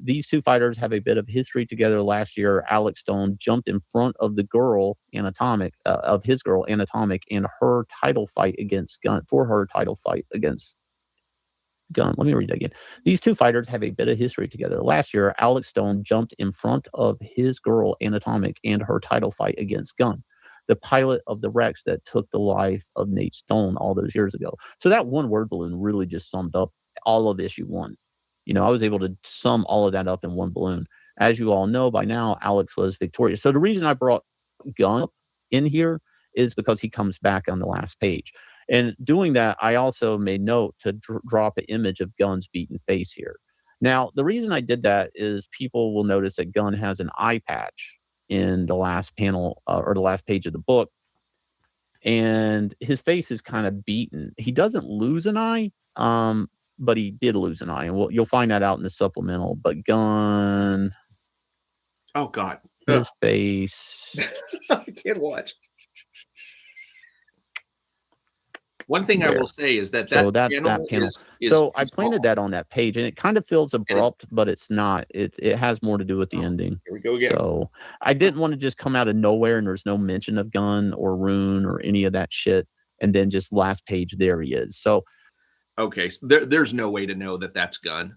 These two fighters have a bit of history together. Last year, Alex Stone jumped in front of the girl Anatomic, of his girl Anatomic, in her title fight against Gun, for her title fight against Gun. Let me read that again. These two fighters have a bit of history together. Last year, Alex Stone jumped in front of his girl Anatomic and her title fight against Gun, the pilot of the Rex that took the life of Nate Stone all those years ago. So that one word balloon really just summed up all of issue 1. I was able to sum all of that up in one balloon. As you all know by now, Alex was victorious. So the reason I brought Gun up in here is because he comes back on the last page. And doing that, I also made note to drop an image of Gun's beaten face here. Now, the reason I did that is people will notice that Gun has an eye patch in the last panel or the last page of the book, and his face is kind of beaten. He doesn't lose an eye, but he did lose an eye, and you'll find that out in the supplemental. But Gun, oh God, his face. I can't watch. One thing I will say is that so that's that panel. So I planted that on that page, and it kind of feels abrupt, but it's not. It has more to do with the ending. Here we go again. So I didn't want to just come out of nowhere and there's no mention of Gun or Rune or any of that shit, and then just last page there he is. So okay, so there's no way to know that that's Gun.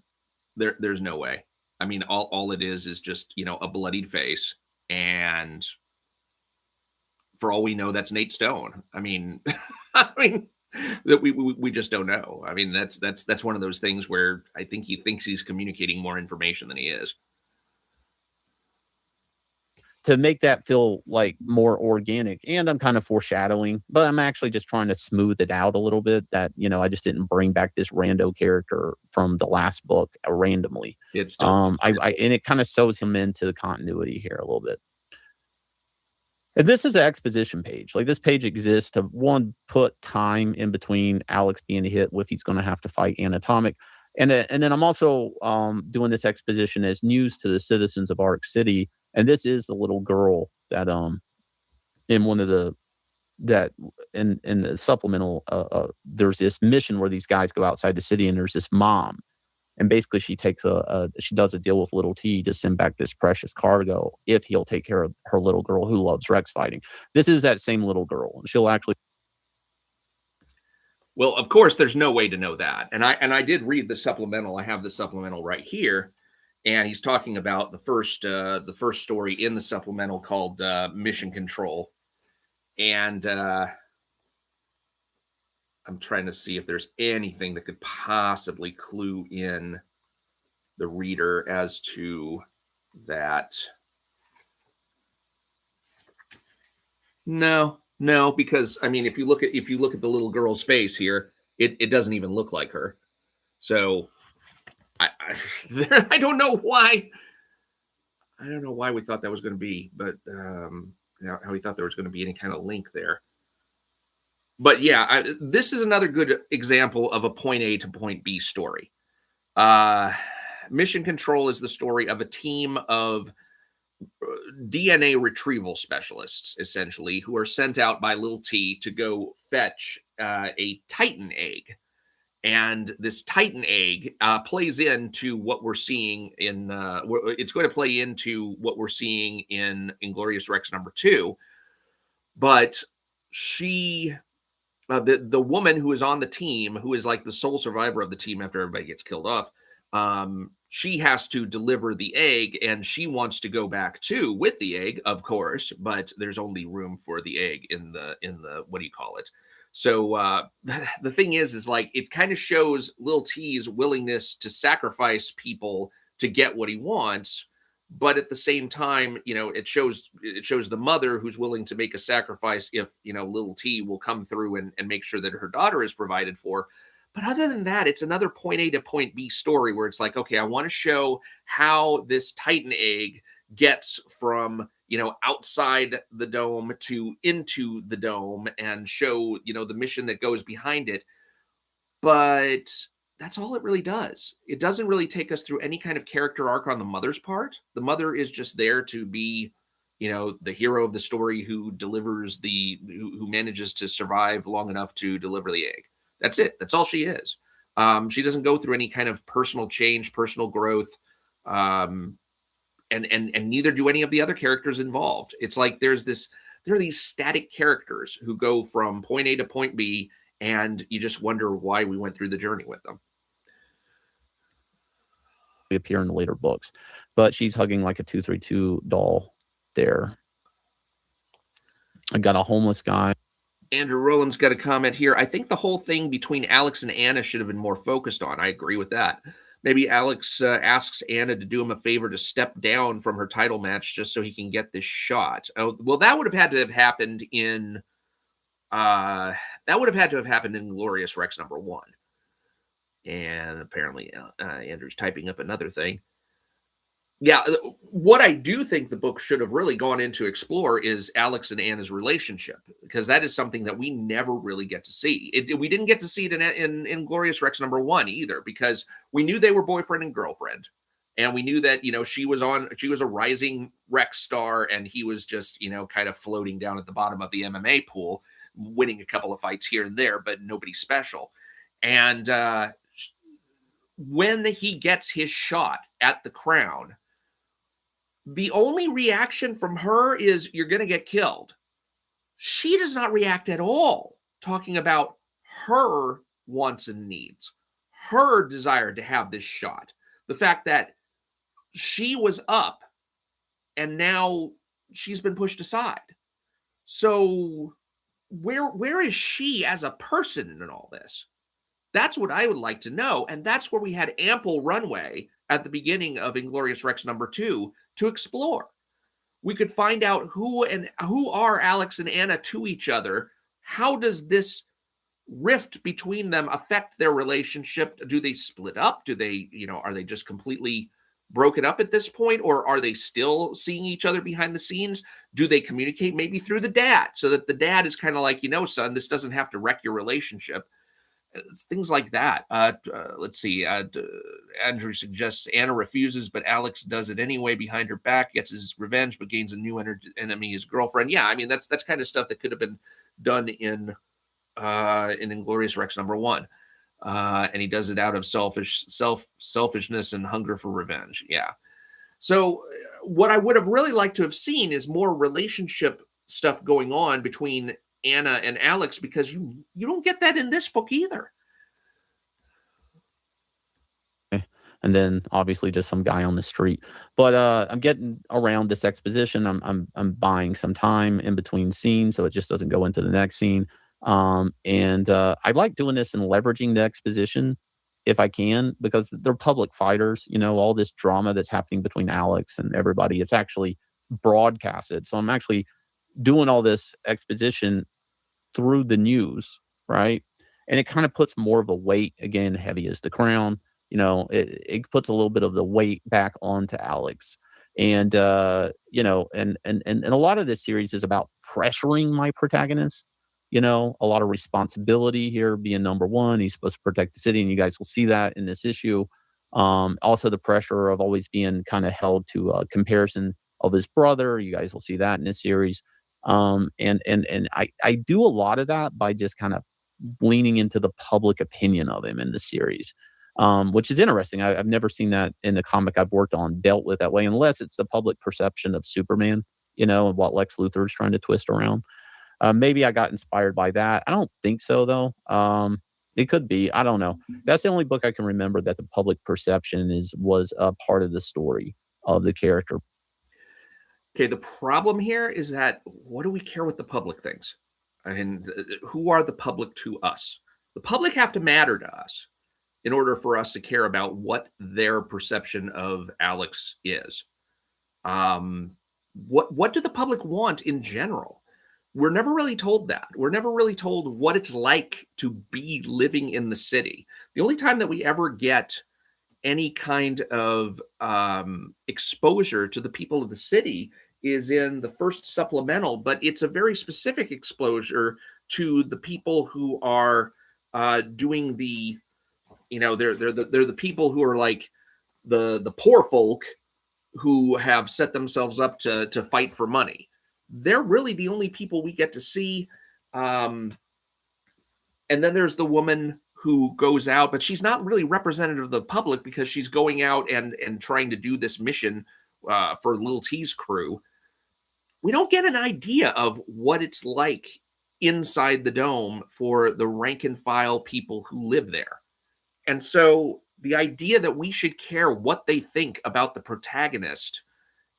There's no way. I mean, all it is just a bloodied face, and for all we know, that's Nate Stone. I mean, that we just don't know. I mean, that's one of those things where I think he thinks he's communicating more information than he is. To make that feel like more organic, and I'm kind of foreshadowing, but I'm actually just trying to smooth it out a little bit, that I just didn't bring back this rando character from the last book randomly. It's still and it kind of sews him into the continuity here a little bit. And this is an exposition page. Like, this page exists to, one, put time in between Alex being hit with he's going to have to fight Anatomic. And then I'm also doing this exposition as news to the citizens of Arc City. And this is the little girl that in one of the that in the supplemental, there's this mission where these guys go outside the city, and there's this mom, and basically she takes she does a deal with Little T to send back this precious cargo if he'll take care of her little girl who loves Rex fighting. This is that same little girl, and she'll actually. Well, of course, there's no way to know that. And I did read the supplemental. I have the supplemental right here, and he's talking about the first story in the supplemental called Mission Control. And I'm trying to see if there's anything that could possibly clue in the reader as to that. No, because I mean, if you look at the little girl's face here, it doesn't even look like her. So I don't know why. I don't know why we thought that was going to be, but how we thought there was going to be any kind of link there. But yeah, this is another good example of a point A to point B story. Mission Control is the story of a team of DNA retrieval specialists, essentially, who are sent out by Lil T to go fetch a Titan egg. And this Titan egg plays into what we're seeing in, it's going to play into what we're seeing in Inglorious Rex #2. But she, the woman who is on the team, who is like the sole survivor of the team after everybody gets killed off, she has to deliver the egg, and she wants to go back too with the egg, of course, but there's only room for the egg in the what do you call it? So the thing is like it kind of shows Lil T's willingness to sacrifice people to get what he wants, but at the same time, it shows the mother who's willing to make a sacrifice if Lil T will come through and make sure that her daughter is provided for. But other than that, it's another point A to point B story where it's like, okay, I want to show how this Titan egg gets from, outside the dome to into the dome and show, the mission that goes behind it. But that's all it really does. It doesn't really take us through any kind of character arc on the mother's part. The mother is just there to be, the hero of the story who delivers who manages to survive long enough to deliver the egg. That's it. That's all she is. She doesn't go through any kind of personal change, personal growth, and neither do any of the other characters involved. It's like there are these static characters who go from point A to point B, and you just wonder why we went through the journey with them. Appear in the later books, but she's hugging like a 232 doll there. I got a homeless guy. Andrew Rowland's got a comment here. I think the whole thing between Alex and Anna should have been more focused on. I agree with that. Maybe Alex asks Anna to do him a favor to step down from her title match just so he can get this shot. Oh, well, that would have had to have happened in Glorious Rex #1. And apparently Andrew's typing up another thing. Yeah, what I do think the book should have really gone in to explore is Alex and Anna's relationship, because that is something that we never really get to see. We didn't get to see it in Glorious Rex #1 either, because we knew they were boyfriend and girlfriend, and we knew that she was a rising Rex star, and he was just kind of floating down at the bottom of the MMA pool, winning a couple of fights here and there, but nobody special. And when he gets his shot at the crown, the only reaction from her is, you're going to get killed. She does not react at all, talking about her wants and needs, her desire to have this shot. The fact that she was up and now she's been pushed aside. So where is she as a person in all this? That's what I would like to know. And that's where we had ample runway at the beginning of Inglorious Rex #2 to explore. We could find out who are Alex and Anna to each other. How does this rift between them affect their relationship? Do they split up? Do they, are they just completely broken up at this point? Or are they still seeing each other behind the scenes? Do they communicate maybe through the dad, so that the dad is kind of like, son, this doesn't have to wreck your relationship? It's things like that. Let's see. Andrew suggests Anna refuses, but Alex does it anyway behind her back, gets his revenge, but gains a new enemy, his girlfriend. Yeah, I mean that's kind of stuff that could have been done in Inglorious Rex #1, and he does it out of selfishness and hunger for revenge. Yeah. So what I would have really liked to have seen is more relationship stuff going on between Anna and Alex, because you don't get that in this book either. And then obviously just some guy on the street. But I'm getting around this exposition. I'm buying some time in between scenes so it just doesn't go into the next scene. And I like doing this and leveraging the exposition if I can, because they're public fighters. All this drama that's happening between Alex and everybody, it's actually broadcasted. So I'm actually doing all this exposition through the news, right? And it kind of puts more of a weight, again, heavy as the crown. It puts a little bit of the weight back onto Alex. And and a lot of this series is about pressuring my protagonist. A lot of responsibility here, being number one. He's supposed to protect the city, and you guys will see that in this issue. Also the pressure of always being kind of held to a comparison of his brother. You guys will see that in this series. And I do a lot of that by just kind of leaning into the public opinion of him in the series, which is interesting. I've never seen that in the comic I've worked on dealt with that way, unless it's the public perception of Superman, and what Lex Luthor is trying to twist around. Maybe I got inspired by that. I don't think so, though. It could be. I don't know. That's the only book I can remember that the public perception was a part of the story of the character. Okay, the problem here is that what do we care what the public thinks? I mean, who are the public to us? The public have to matter to us in order for us to care about what their perception of Alex is. What do the public want in general? We're never really told that. We're never really told what it's like to be living in the city. The only time that we ever get any kind of exposure to the people of the city is in the first supplemental, but it's a very specific exposure to the people who are doing the, they're the people who are like the poor folk who have set themselves up to fight for money. They're really the only people we get to see. And then there's the woman who goes out, but she's not really representative of the public because she's going out and trying to do this mission for Lil T's crew. We don't get an idea of what it's like inside the dome for the rank and file people who live there. And so the idea that we should care what they think about the protagonist,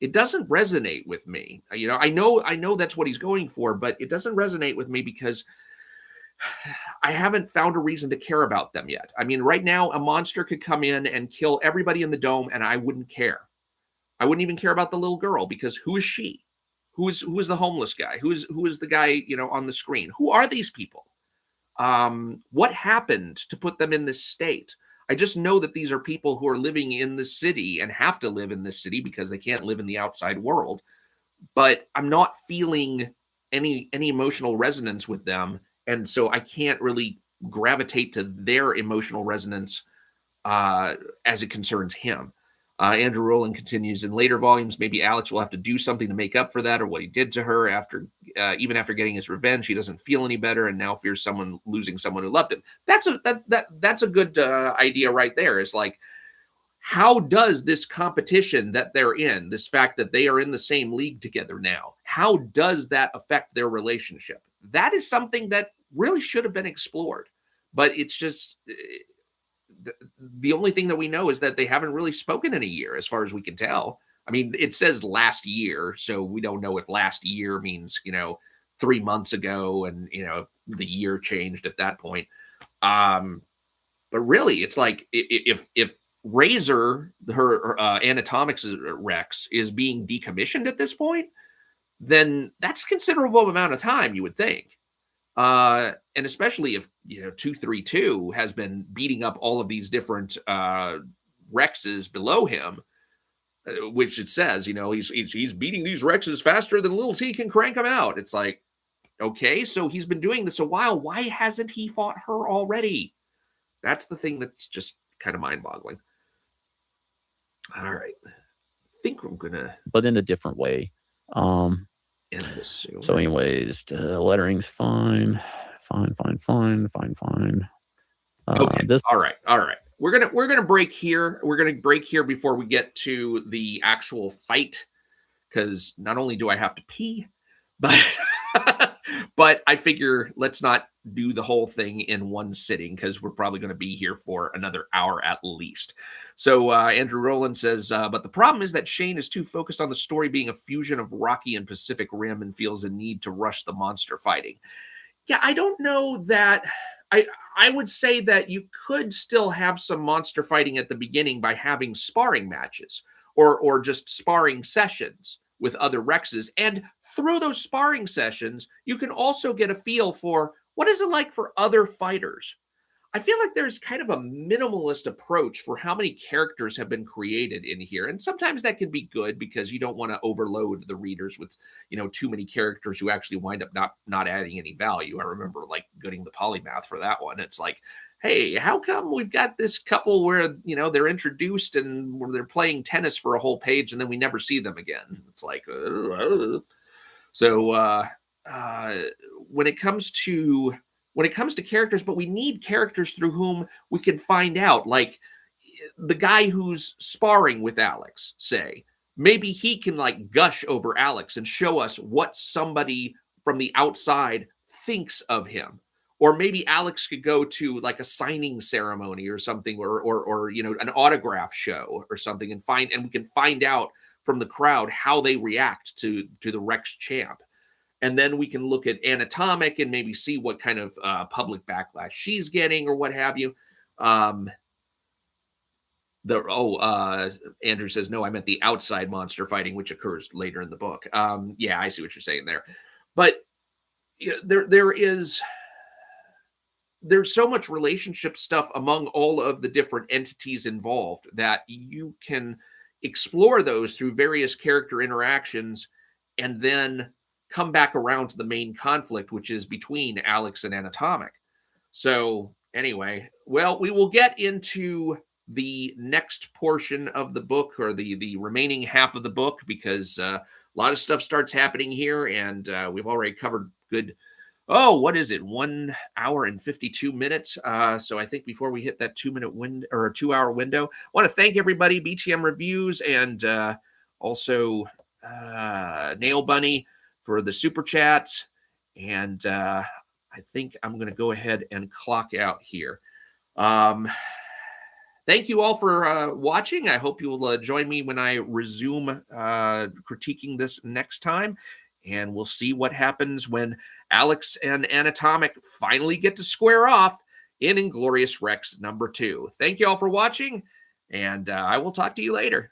it doesn't resonate with me. I know that's what he's going for, but it doesn't resonate with me because I haven't found a reason to care about them yet. I mean, right now, a monster could come in and kill everybody in the dome, and I wouldn't care. I wouldn't even care about the little girl, because who is she? Who is the homeless guy? Who is the guy on the screen? Who are these people? What happened to put them in this state? I just know that these are people who are living in the city and have to live in this city because they can't live in the outside world. But I'm not feeling any emotional resonance with them, and so I can't really gravitate to their emotional resonance as it concerns him. Andrew Rowland continues, in later volumes, maybe Alex will have to do something to make up for that or what he did to her. Even after getting his revenge, he doesn't feel any better and now fears losing someone who loved him. That's a good idea right there. It's like, how does this competition that they're in, this fact that they are in the same league together now, how does that affect their relationship? That is something that really should have been explored, but it's just the only thing that we know is that they haven't really spoken in a year, as far as we can tell. I mean, it says last year, so we don't know if last year means 3 months ago, and the year changed at that point. But really, it's like if Razor, her Anatomics Rex, is being decommissioned at this point, then that's a considerable amount of time, you would think. And especially if 232 has been beating up all of these different Rexes below him, which it says he's beating these Rexes faster than Lil T can crank them out. It's like, okay, so he's been doing this a while. Why hasn't he fought her already? That's the thing that's just kind of mind-boggling. All right. I think I'm gonna but in a different way. Um, end this soon. so anyways, the lettering's fine. Fine, fine, fine, fine, fine. Okay. This All right. All right. We're gonna break here. We're gonna break here before we get to the actual fight, because not only do I have to pee, but but I figure let's not do the whole thing in one sitting, because we're probably going to be here for another hour at least. So Andrew Rowland says, but the problem is that Shane is too focused on the story being a fusion of Rocky and Pacific Rim and feels a need to rush the monster fighting. Yeah, I don't know that. I would say that you could still have some monster fighting at the beginning by having sparring matches, or just sparring sessions with other Rexes. And through those sparring sessions, you can also get a feel for what is it like for other fighters. I feel like there's kind of a minimalist approach for how many characters have been created in here. And sometimes that can be good because you don't want to overload the readers with, too many characters who actually wind up not adding any value. I remember like getting the polymath for that one. It's like, hey, how come we've got this couple where, they're introduced and where they're playing tennis for a whole page and then we never see them again? It's like, so uh, when it comes to characters, but we need characters through whom we can find out, like the guy who's sparring with Alex, say, maybe he can like gush over Alex and show us what somebody from the outside thinks of him. Or maybe Alex could go to like a signing ceremony or something, or an autograph show or something, and we can find out from the crowd how they react to the Rex champ. And then we can look at Anatomic and maybe see what kind of public backlash she's getting or what have you. Andrew says, no, I meant the outside monster fighting, which occurs later in the book. Yeah, I see what you're saying there. But there's so much relationship stuff among all of the different entities involved that you can explore those through various character interactions and then come back around to the main conflict, which is between Alex and Anatomic. So anyway, well, we will get into the next portion of the book, or the remaining half of the book, because a lot of stuff starts happening here, and we've already covered good. Oh, what is it? 1 hour and 52 minutes. So I think before we hit that 2-minute window, or a 2-hour window, I want to thank everybody, BTM Reviews, and also Nail Bunny for the super chats. And I think I'm going to go ahead and clock out here. Thank you all for watching. I hope you will join me when I resume critiquing this next time. And we'll see what happens when Alex and Anatomic finally get to square off in Inglorious Rex #2. Thank you all for watching, and I will talk to you later.